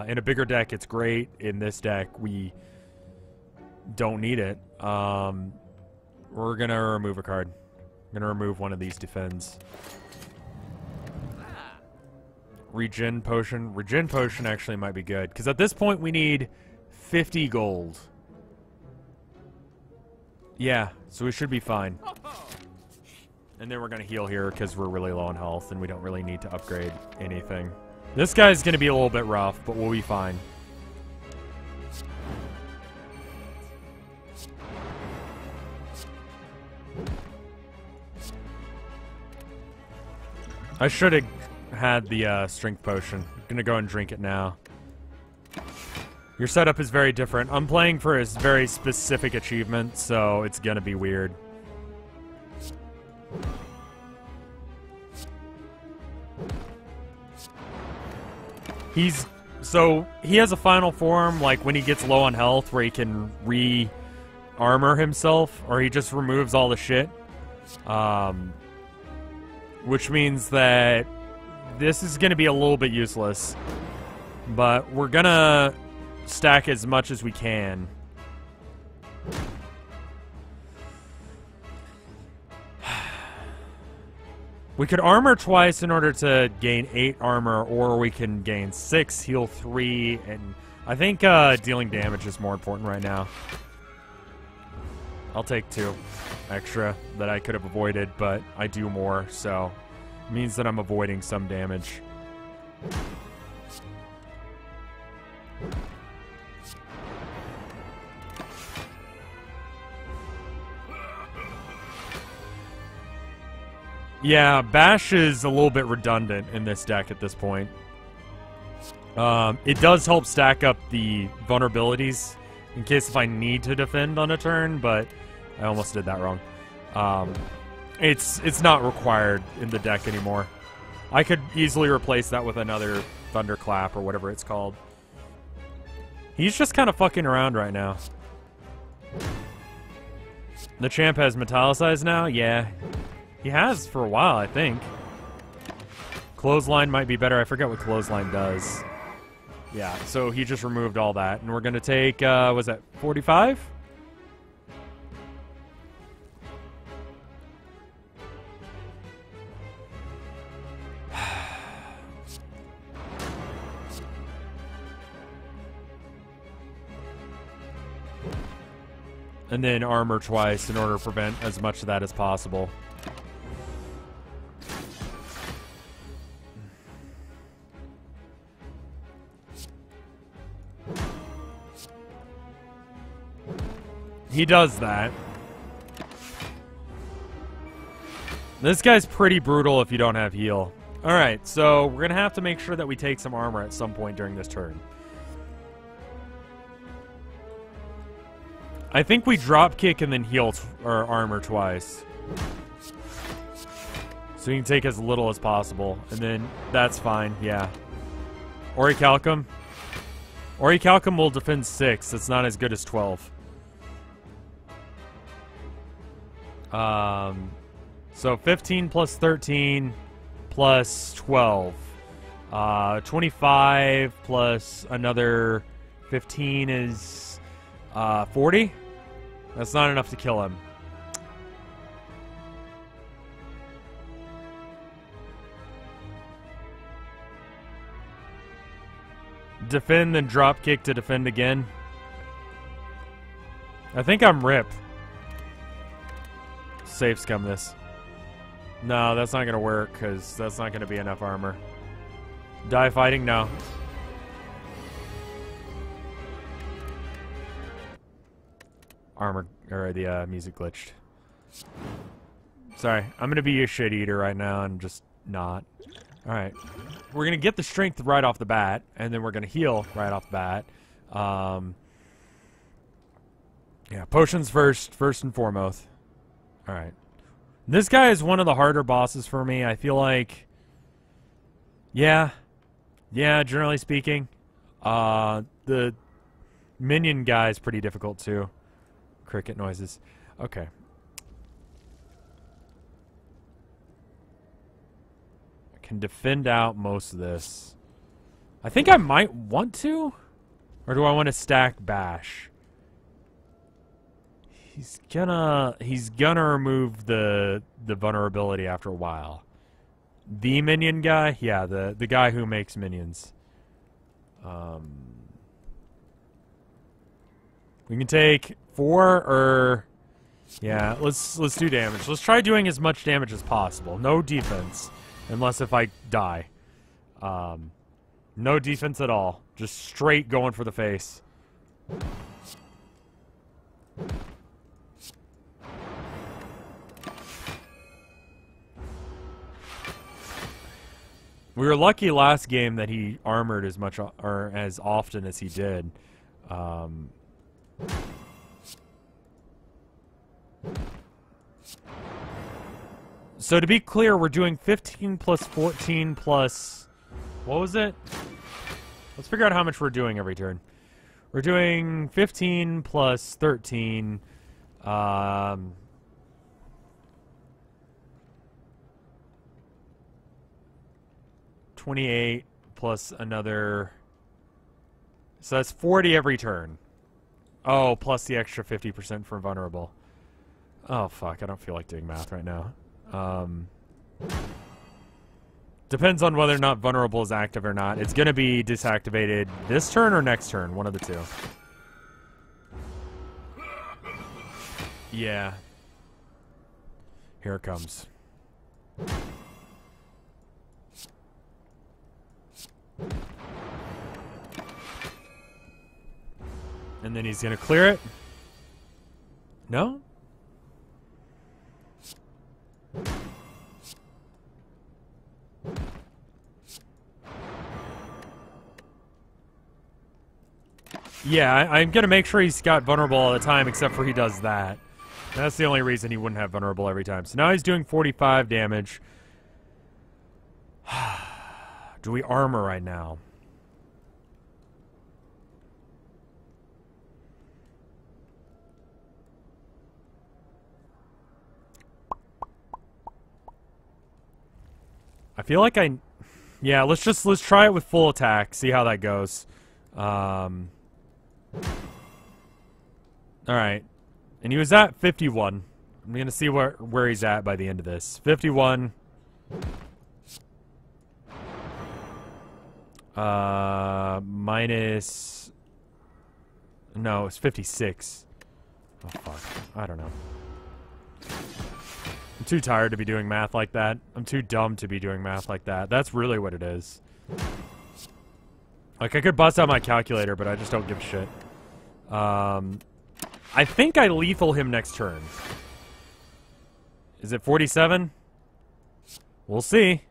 In a bigger deck, it's great. In this deck, we don't need it. We're gonna remove a card. I'm gonna remove one of these defends. Regen potion. Regen potion actually might be good, because at this point we need 50 gold. Yeah, so we should be fine. And then we're gonna heal here because we're really low on health and we don't really need to upgrade anything. This guy's gonna be a little bit rough, but we'll be fine. I should have had the strength potion. I'm gonna go and drink it now. Your setup is very different. I'm playing for a very specific achievement, so it's gonna be weird. So he has a final form, like when he gets low on health, where he can re-armor himself, or he just removes all the shit. Which means that this is going to be a little bit useless. But we're going to stack as much as we can. We could armor twice in order to gain 8 armor, or we can gain 6, heal 3, and I think dealing damage is more important right now. I'll take 2 extra that I could have avoided, but I do more, so it means that I'm avoiding some damage. Yeah, Bash is a little bit redundant in this deck at this point. It does help stack up the vulnerabilities in case if I need to defend on a turn, but I almost did that wrong. It's not required in the deck anymore. I could easily replace that with another Thunderclap or whatever it's called. He's just kind of fucking around right now. The champ has metallicized now? Yeah. He has for a while, I think. Clothesline might be better. I forget what clothesline does. Yeah, so he just removed all that. And we're going to take, was that 45? And then armor twice in order to prevent as much of that as possible. He does that. This guy's pretty brutal if you don't have heal. Alright, so we're going to have to make sure that we take some armor at some point during this turn. I think we drop kick and then heal or armor twice. So you can take as little as possible. And then that's fine, yeah. Orichalcum. Orichalcum will defend 6. It's not as good as 12. So 15 plus 13 plus 12. 25 plus another 15 is 40. That's not enough to kill him. Defend, then drop kick to defend again. I think I'm ripped. Safe scum this. No, that's not going to work because that's not going to be enough armor. Die fighting? No. Armor, or the music glitched. Sorry, I'm going to be a shit eater right now and just not. Alright. We're going to get the strength right off the bat, and then we're going to heal right off the bat. Yeah, potions first and foremost. Alright. This guy is one of the harder bosses for me. I feel like... Yeah, generally speaking. The minion guy is pretty difficult too. Cricket noises. Okay. I can defend out most of this. I think I might want to. Or do I want to stack bash? He's gonna remove the vulnerability after a while. The minion guy? Yeah, the guy who makes minions. We can take 4 or... Yeah, let's do damage. Let's try doing as much damage as possible. No defense. Unless if I die. No defense at all. Just straight going for the face. We were lucky last game that he armored as much or as often as he did. So to be clear, we're doing 15 plus 14 plus... What was it? Let's figure out how much we're doing every turn. We're doing 15 plus 13... 28 plus another... So that's 40 every turn. Oh, plus the extra 50% for vulnerable. Oh, fuck. I don't feel like doing math right now. Depends on whether or not vulnerable is active or not. It's going to be disactivated this turn or next turn. One of the two. Yeah. Here it comes. And then he's going to clear it. No? Yeah, I'm going to make sure he's got vulnerable all the time, except for he does that. That's the only reason he wouldn't have vulnerable every time. So now he's doing 45 damage. Do we armor right now? I feel like yeah, let's try it with full attack, see how that goes. Alright. And he was at 51. I'm gonna see where he's at by the end of this. 51. Minus... No, it's 56. Oh, fuck. I don't know. I'm too tired to be doing math like that. I'm too dumb to be doing math like that. That's really what it is. Like, I could bust out my calculator, but I just don't give a shit. I think I lethal him next turn. Is it 47? We'll see.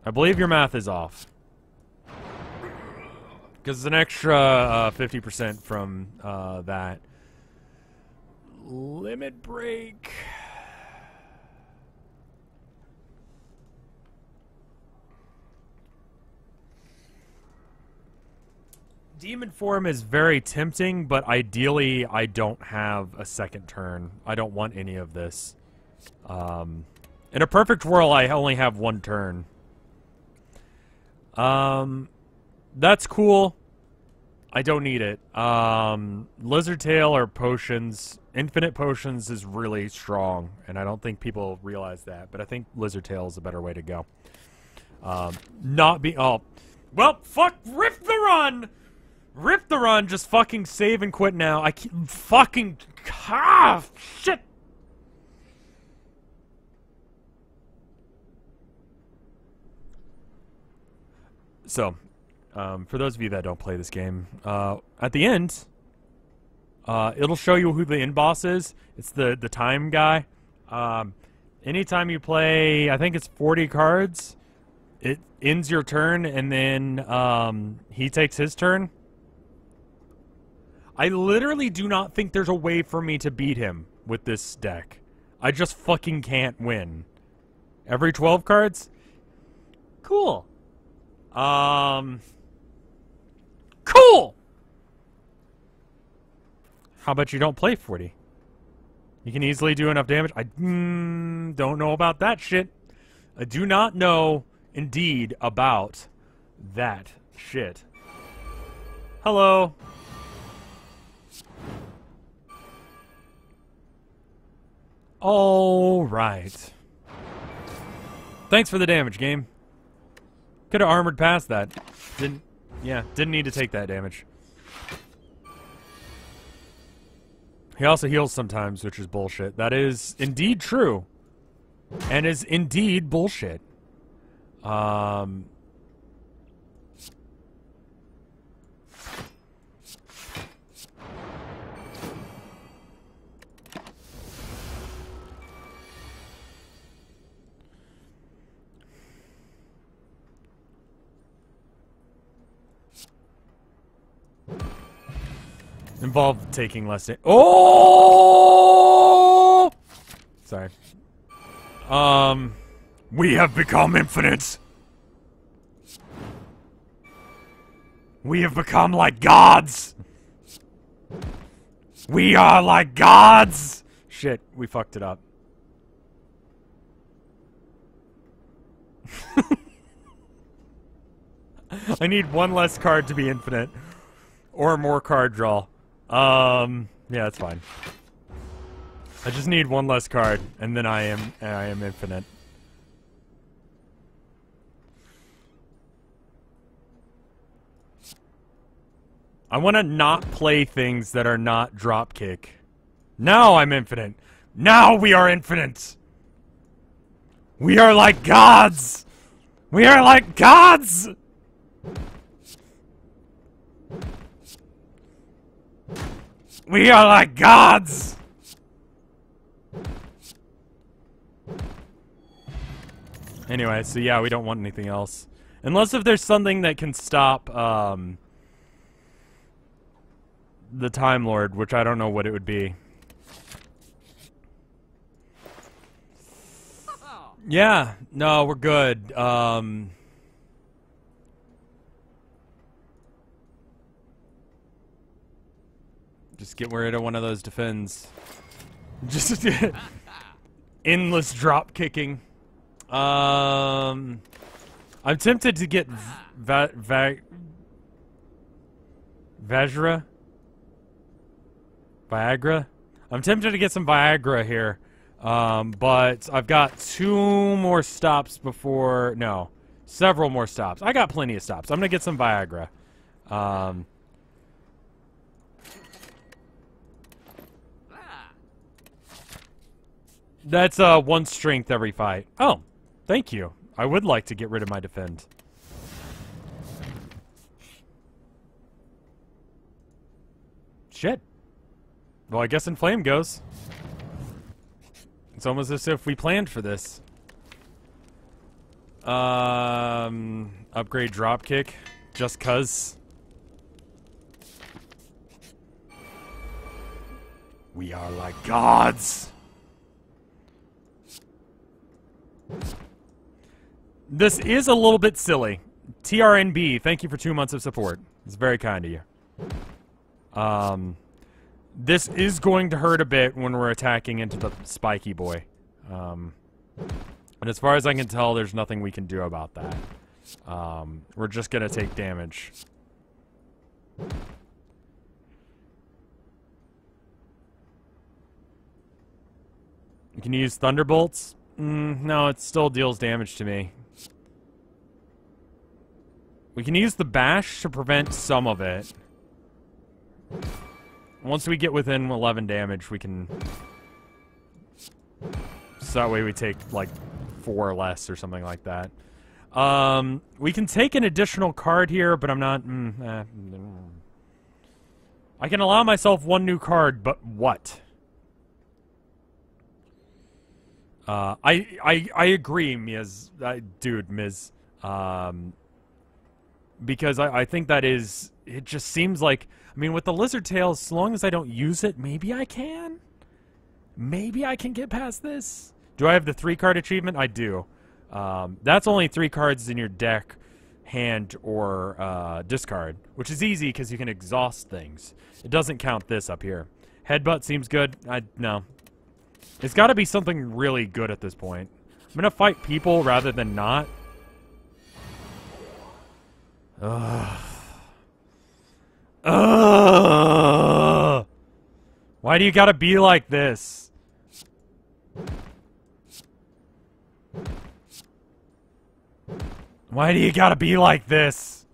I believe your math is off. Because it's an extra 50% from that. Limit break. Demon form is very tempting, but ideally I don't have a second turn. I don't want any of this. In a perfect world, I only have one turn. That's cool. I don't need it. Lizard Tail or potions. Infinite potions is really strong, and I don't think people realize that, but I think Lizard Tail is a better way to go. Oh. Well, fuck, rip the run! Rip the run, just fucking save and quit now. I can't fucking... Ah, shit! So, for those of you that don't play this game, at the end, it'll show you who the end boss is. It's the time guy. Anytime you play, I think it's 40 cards, it ends your turn, and then he takes his turn. I literally do not think there's a way for me to beat him with this deck. I just fucking can't win. Every 12 cards? Cool. Cool! How about you don't play 40? You can easily do enough damage. I don't know about that shit. I do not know, indeed, about that shit. Hello. All right. Thanks for the damage, game. Could have armored past that. Didn't need to take that damage. He also heals sometimes, which is bullshit. That is indeed true. And is indeed bullshit. Involved taking less damage. Oh! Sorry. We have become infinite. We have become like gods. We are like gods. Shit, we fucked it up. I need one less card to be infinite. Or more card draw. Yeah, that's fine. I just need one less card, and then I am infinite. I want to not play things that are not dropkick. Now I'm infinite. Now we are infinite. We are like gods. We are like gods. We are like gods! Anyway, so yeah, we don't want anything else. Unless if there's something that can stop, the Time Lord, which I don't know what it would be. Yeah, no, we're good. Just get rid of one of those defends. Just Endless drop kicking. I'm tempted to get Viagra. I'm tempted to get some Viagra here. But I've got 2 more stops before... No. Several more stops. I got plenty of stops. I'm gonna get some Viagra. That's 1 strength every fight. Oh, thank you. I would like to get rid of my defend. Shit. Well, I guess Inflame goes. It's almost as if we planned for this. Upgrade dropkick, just cuz. We are like gods. This is a little bit silly. TRNB, thank you for 2 months of support. It's very kind of you. This is going to hurt a bit when we're attacking into the spiky boy. And as far as I can tell, there's nothing we can do about that. We're just gonna take damage. You can use Thunderbolts? No, it still deals damage to me. We can use the Bash to prevent some of it. Once we get within 11 damage, we can... So that way we take, like, 4 or less or something like that. We can take an additional card here, but I'm not... I can allow myself 1 new card, but what? I agree, Miz. Dude, Miz. Because I think that is... It just seems like... I mean, with the Lizard Tail, as long as I don't use it, maybe I can? Maybe I can get past this? Do I have the 3-card achievement? I do. That's only 3 cards in your deck, hand, or discard, which is easy because you can exhaust things. It doesn't count this up here. Headbutt seems good. No. It's got to be something really good at this point. I'm going to fight people rather than not. Ugh. Ugh. Why do you gotta be like this? Why do you gotta be like this?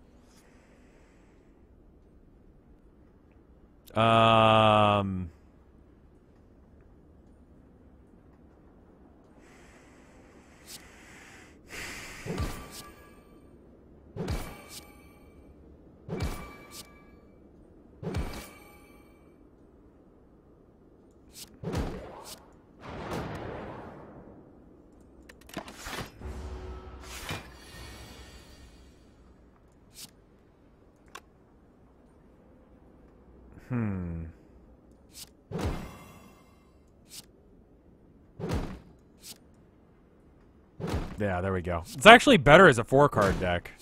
Yeah, there we go. It's actually better as a 4-card deck.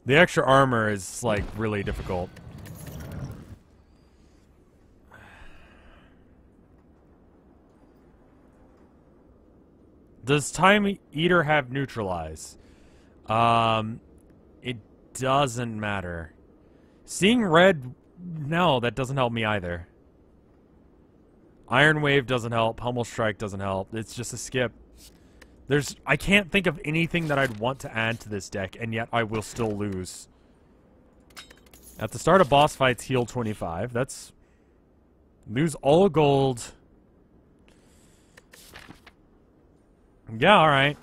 The extra armor is, like, really difficult. Does Time Eater have Neutralize? It doesn't matter. Seeing red, no, that doesn't help me either. Iron Wave doesn't help. Pummel Strike doesn't help. It's just a skip. I can't think of anything that I'd want to add to this deck, and yet I will still lose. At the start of boss fights, heal 25. That's... Lose all gold. Yeah, alright.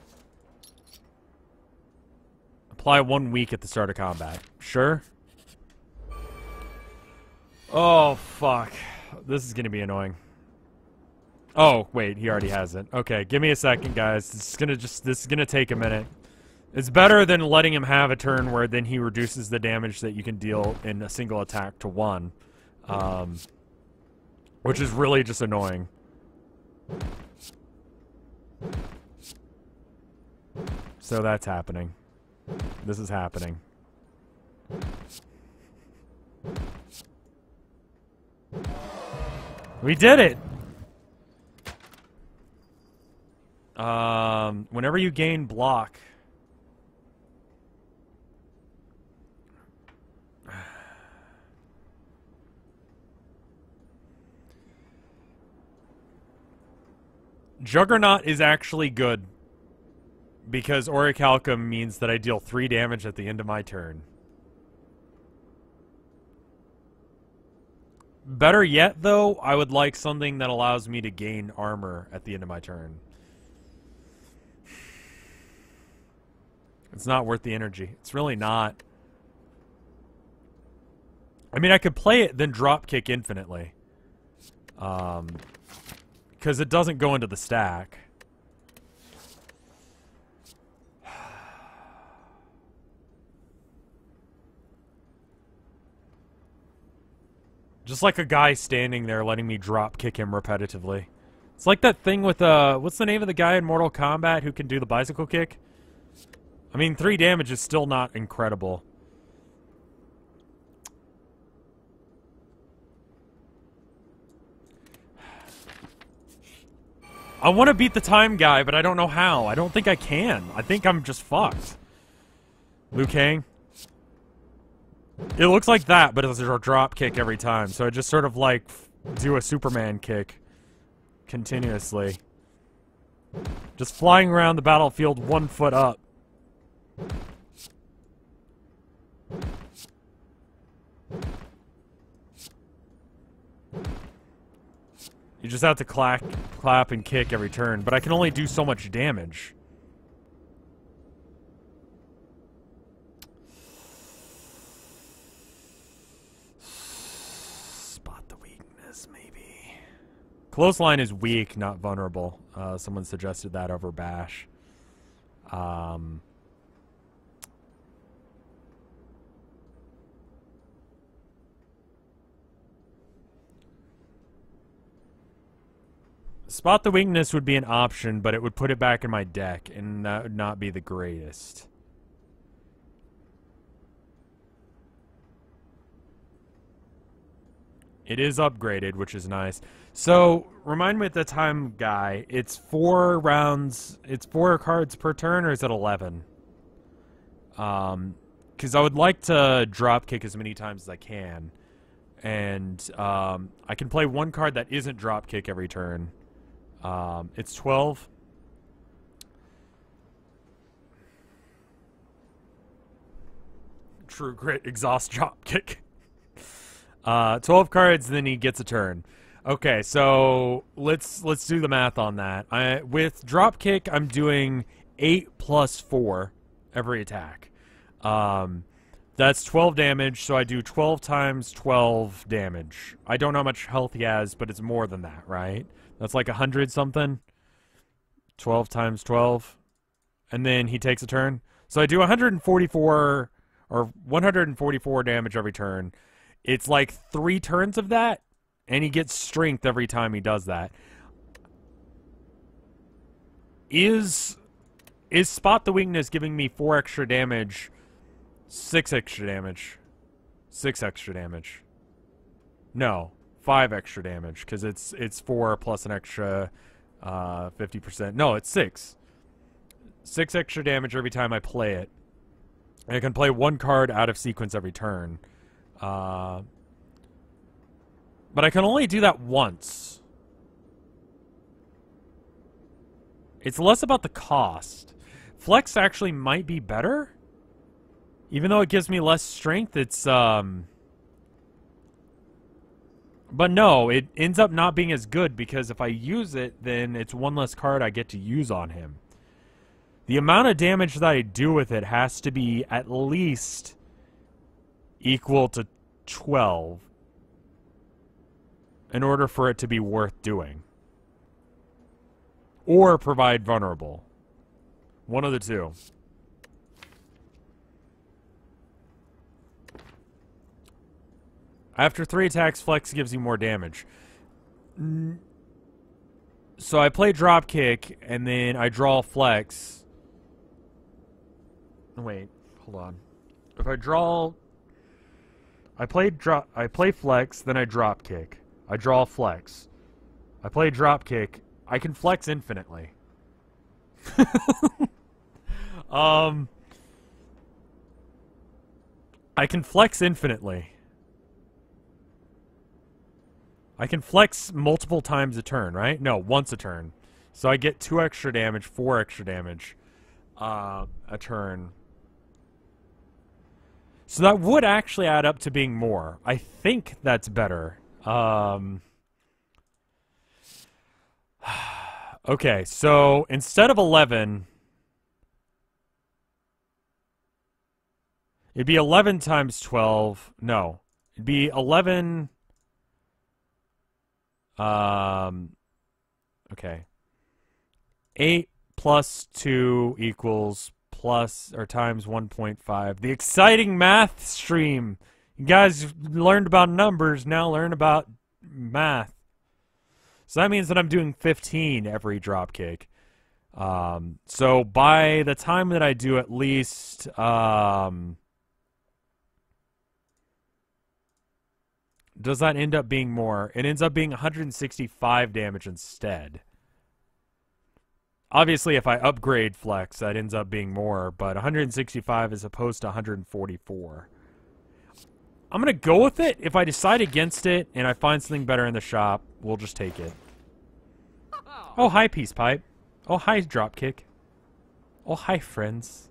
Apply 1 week at the start of combat. Sure. Oh, fuck. This is gonna be annoying. Oh, wait, he already has it. Okay, give me a second, guys. This is gonna take a minute. It's better than letting him have a turn where then he reduces the damage that you can deal in a single attack to 1. Which is really just annoying. So that's happening. This is happening. We did it! Whenever you gain block... Juggernaut is actually good. Because Orichalcum means that I deal 3 damage at the end of my turn. Better yet, though, I would like something that allows me to gain armor at the end of my turn. It's not worth the energy. It's really not. I mean, I could play it, then drop kick infinitely. Because it doesn't go into the stack. Just like a guy standing there letting me drop kick him repetitively. It's like that thing with, what's the name of the guy in Mortal Kombat who can do the bicycle kick? I mean, 3 damage is still not incredible. I want to beat the time guy, but I don't know how. I don't think I can. I think I'm just fucked. Liu Kang. It looks like that, but it's a drop kick every time. So I just sort of like do a Superman kick continuously. Just flying around the battlefield 1 foot up. You just have to clap and kick every turn, but I can only do so much damage. Spot the weakness, maybe. Clothesline is weak, not vulnerable. Someone suggested that over Bash. Spot the weakness would be an option, but it would put it back in my deck, and that would not be the greatest. It is upgraded, which is nice. So, remind me at the time guy, it's 4 rounds, it's 4 cards per turn, or is it 11? Because I would like to drop kick as many times as I can. And, I can play 1 card that isn't drop kick every turn. It's 12. True Grit, exhaust drop kick. 12 cards, then he gets a turn. Okay, so let's do the math on that. With drop kick, I'm doing 8 plus 4 every attack. That's 12 damage, so I do 12 times 12 damage. I don't know how much health he has, but it's more than that, right? That's like 100 something. 12 times 12. And then he takes a turn. So I do 144 or 144 damage every turn. It's like 3 turns of that, and he gets strength every time he does that. Is Spot the Weakness giving me 4 extra damage, 6 extra damage, 6 extra damage? No. 5 extra damage, because it's 4 plus an extra 50%. No, it's 6. 6 extra damage every time I play it. And I can play 1 card out of sequence every turn. But I can only do that once. It's less about the cost. Flex actually might be better. Even though it gives me less strength, it's But no, it ends up not being as good, because if I use it, then it's 1 less card I get to use on him. The amount of damage that I do with it has to be at least equal to 12 in order for it to be worth doing. Or provide vulnerable. One of the two. After 3 attacks, Flex gives you more damage. So I play Dropkick, and then I draw Flex. Wait, hold on. If I draw... I play Flex, then I Dropkick. I draw Flex. I play Dropkick. I can Flex infinitely. I can flex infinitely. I can flex multiple times a turn, right? No, once a turn. So I get 2 extra damage, 4 extra damage a turn. So that would actually add up to being more. I think that's better. Okay, so instead of 11, it'd be 11 times 12. No, it'd be 11. Okay. 8 plus 2 equals plus or times 1.5. The exciting math stream. You guys learned about numbers, now learn about math. So that means that I'm doing 15 every dropkick. So by the time that I do at least... does that end up being more? It ends up being 165 damage instead. Obviously, if I upgrade flex, that ends up being more, but 165 as opposed to 144. I'm going to go with it. If I decide against it and I find something better in the shop, we'll just take it. Oh, hi, Peace Pipe. Oh, hi, Dropkick. Oh, hi, friends.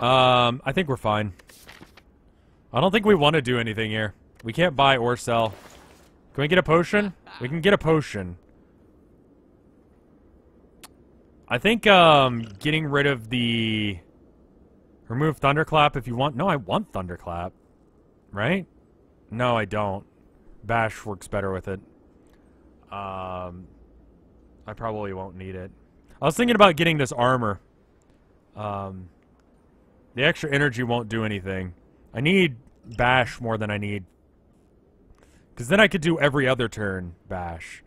I think we're fine. I don't think we want to do anything here. We can't buy or sell. Can we get a potion? We can get a potion. I think, getting rid of the... Remove Thunderclap if you want... No, I want Thunderclap. Right? No, I don't. Bash works better with it. I probably won't need it. I was thinking about getting this armor. The extra energy won't do anything. I need Bash more than I need... Because then I could do every other turn Bash.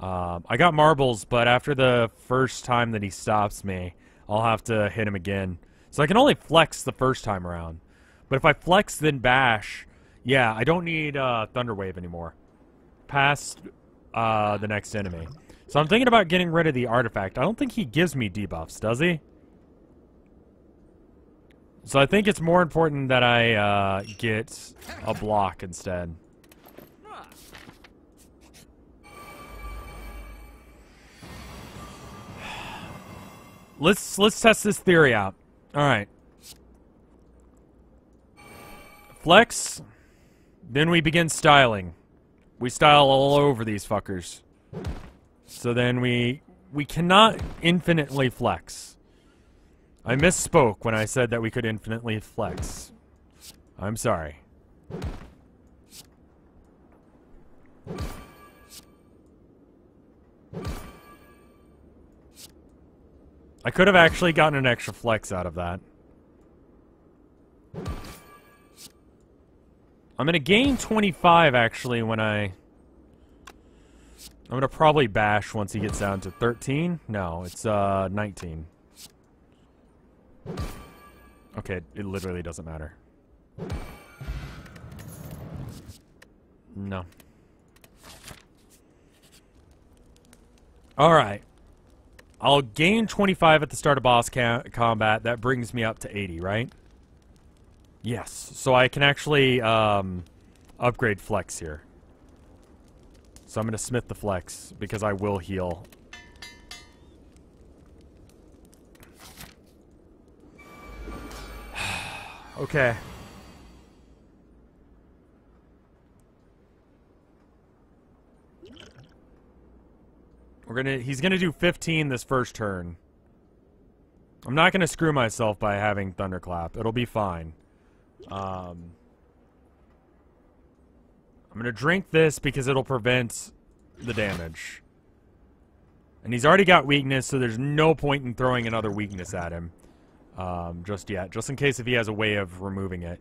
I got marbles, but after the first time that he stops me, I'll have to hit him again. So I can only flex the first time around. But if I flex then Bash, yeah, I don't need Thunder Wave anymore. Past the next enemy. So I'm thinking about getting rid of the artifact. I don't think he gives me debuffs, does he? So I think it's more important that I get a block instead. Let's test this theory out. All right. Flex. Then we begin styling. We style all over these fuckers. So then we cannot infinitely flex. I misspoke when I said that we could infinitely flex. I'm sorry. I could have actually gotten an extra flex out of that. I'm going to gain 25 actually when I'm going to probably bash once he gets down to 13. No, it's 19. Okay, it literally doesn't matter. No. Alright. I'll gain 25 at the start of boss combat. That brings me up to 80, right? Yes. So I can actually upgrade flex here. So I'm going to smith the flex because I will heal. Okay. He's gonna do 15 this first turn. I'm not gonna screw myself by having Thunderclap. It'll be fine. I'm gonna drink this because it'll prevent the damage. And he's already got weakness, so there's no point in throwing another weakness at him. Just yet. Just in case if he has a way of removing it.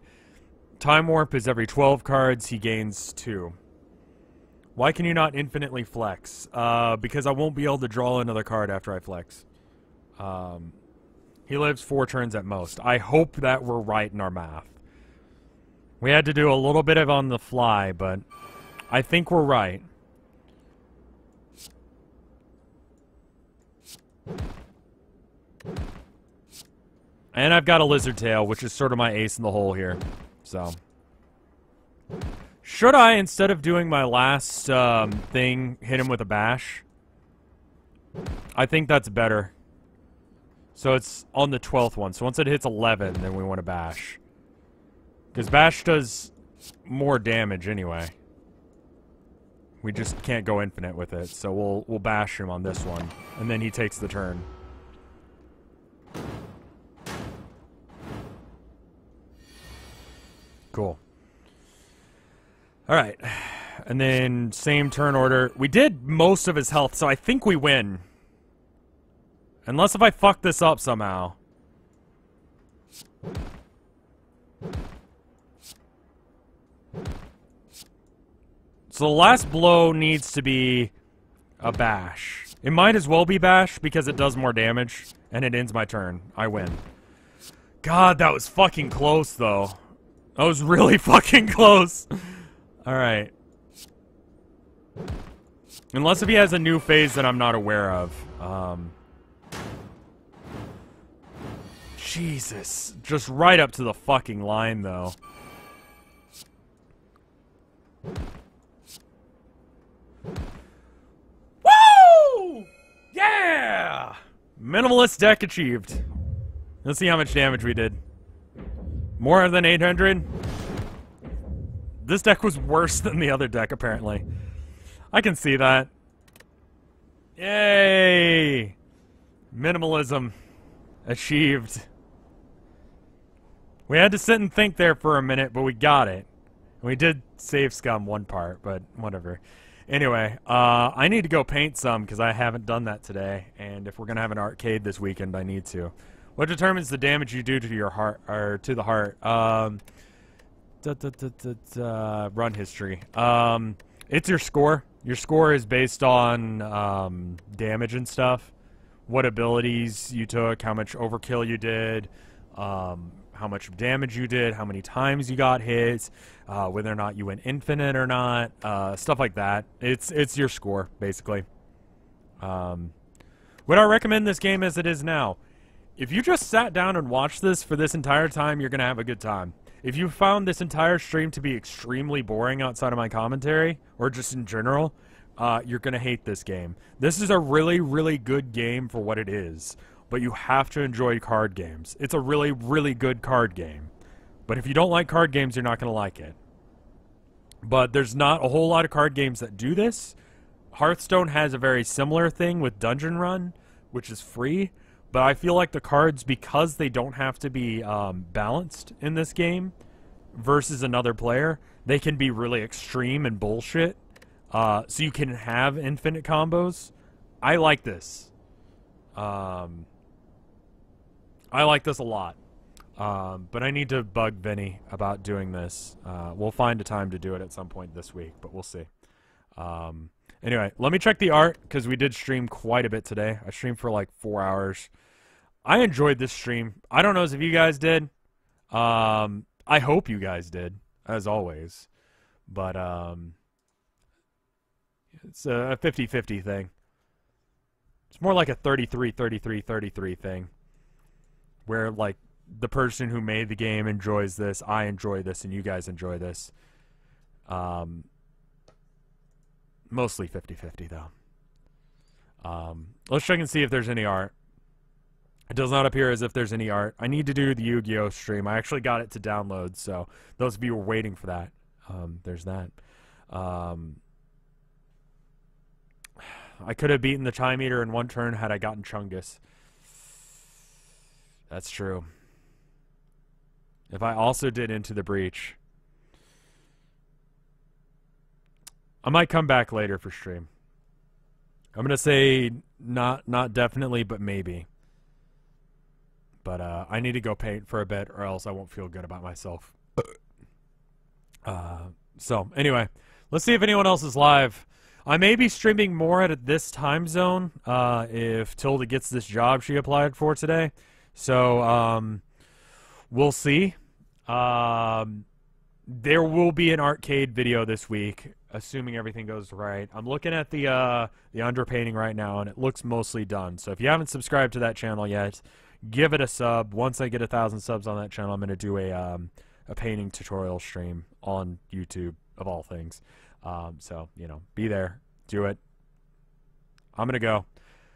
Time Warp is every 12 cards, he gains 2. Why can you not infinitely flex? Because I won't be able to draw another card after I flex. He lives 4 turns at most. I hope that we're right in our math. We had to do a little bit of on the fly, but I think we're right. And I've got a lizard tail, which is sort of my ace in the hole here. So, should I, instead of doing my last thing, hit him with a bash? I think that's better. So it's on the 12th one. So once it hits 11, then we want to bash. Because bash does more damage anyway. We just can't go infinite with it. So we'll bash him on this one. And then he takes the turn. Cool. Alright. And then same turn order. We did most of his health, so I think we win. Unless if I fuck this up somehow. So the last blow needs to be a bash. It might as well be bash because it does more damage and it ends my turn. I win. God, that was fucking close though. That was really fucking close. Alright. Unless if he has a new phase that I'm not aware of. Jesus. Just right up to the fucking line, though. Woo! Yeah! Minimalist deck achieved. Let's see how much damage we did. More than 800? This deck was worse than the other deck, apparently. I can see that. Yay! Minimalism achieved. We had to sit and think there for a minute, but we got it. We did save scum one part, but whatever. Anyway, I need to go paint some because I haven't done that today. And if we're gonna have an arcade this weekend, I need to. What determines the damage you do to your heart or to the heart? Run history. It's your score. Your score is based on damage and stuff. What abilities you took, how much overkill you did, how much damage you did, how many times you got hit, whether or not you went infinite or not, stuff like that. It's your score, basically. Would I recommend this game as it is now? If you just sat down and watched this for this entire time, you're going to have a good time. If you found this entire stream to be extremely boring outside of my commentary, or just in general, you're going to hate this game. This is a really, really good game for what it is. But you have to enjoy card games. It's a really, really good card game. But if you don't like card games, you're not going to like it. But there's not a whole lot of card games that do this. Hearthstone has a very similar thing with Dungeon Run, which is free. But I feel like the cards, because they don't have to be balanced in this game versus another player, they can be really extreme and bullshit. So you can have infinite combos. I like this. I like this a lot. But I need to bug Vinny about doing this. We'll find a time to do it at some point this week, but we'll see. Anyway, let me check the art, because we did stream quite a bit today. I streamed for like 4 hours. I enjoyed this stream. I don't know if you guys did. I hope you guys did, as always. But it's a 50-50 thing. It's more like a 33-33-33 thing. Where, like, the person who made the game enjoys this, I enjoy this, and you guys enjoy this. Mostly 50-50, though. Let's check and see if there's any art. It does not appear as if there's any art. I need to do the Yu-Gi-Oh! Stream. I actually got it to download, so those of you who were waiting for that, there's that. I could have beaten the Time Eater in one turn had I gotten Chungus. That's true. If I also did Into the Breach, I might come back later for stream. I'm gonna say not definitely, but maybe. But I need to go paint for a bit, or else I won't feel good about myself. So anyway, let's see if anyone else is live. I may be streaming more at this time zone if Tilda gets this job she applied for today. So we'll see. There will be an arcade video this week, assuming everything goes right. I'm looking at the underpainting right now, and it looks mostly done. So if you haven't subscribed to that channel yet, give it a sub. Once I get 1,000 subs on that channel, I'm going to do a painting tutorial stream on YouTube, of all things. So, you know, be there. Do it. I'm going to go.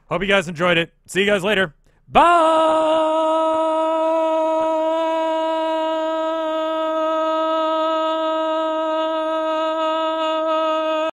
Hope you guys enjoyed it. See you guys later. Bye!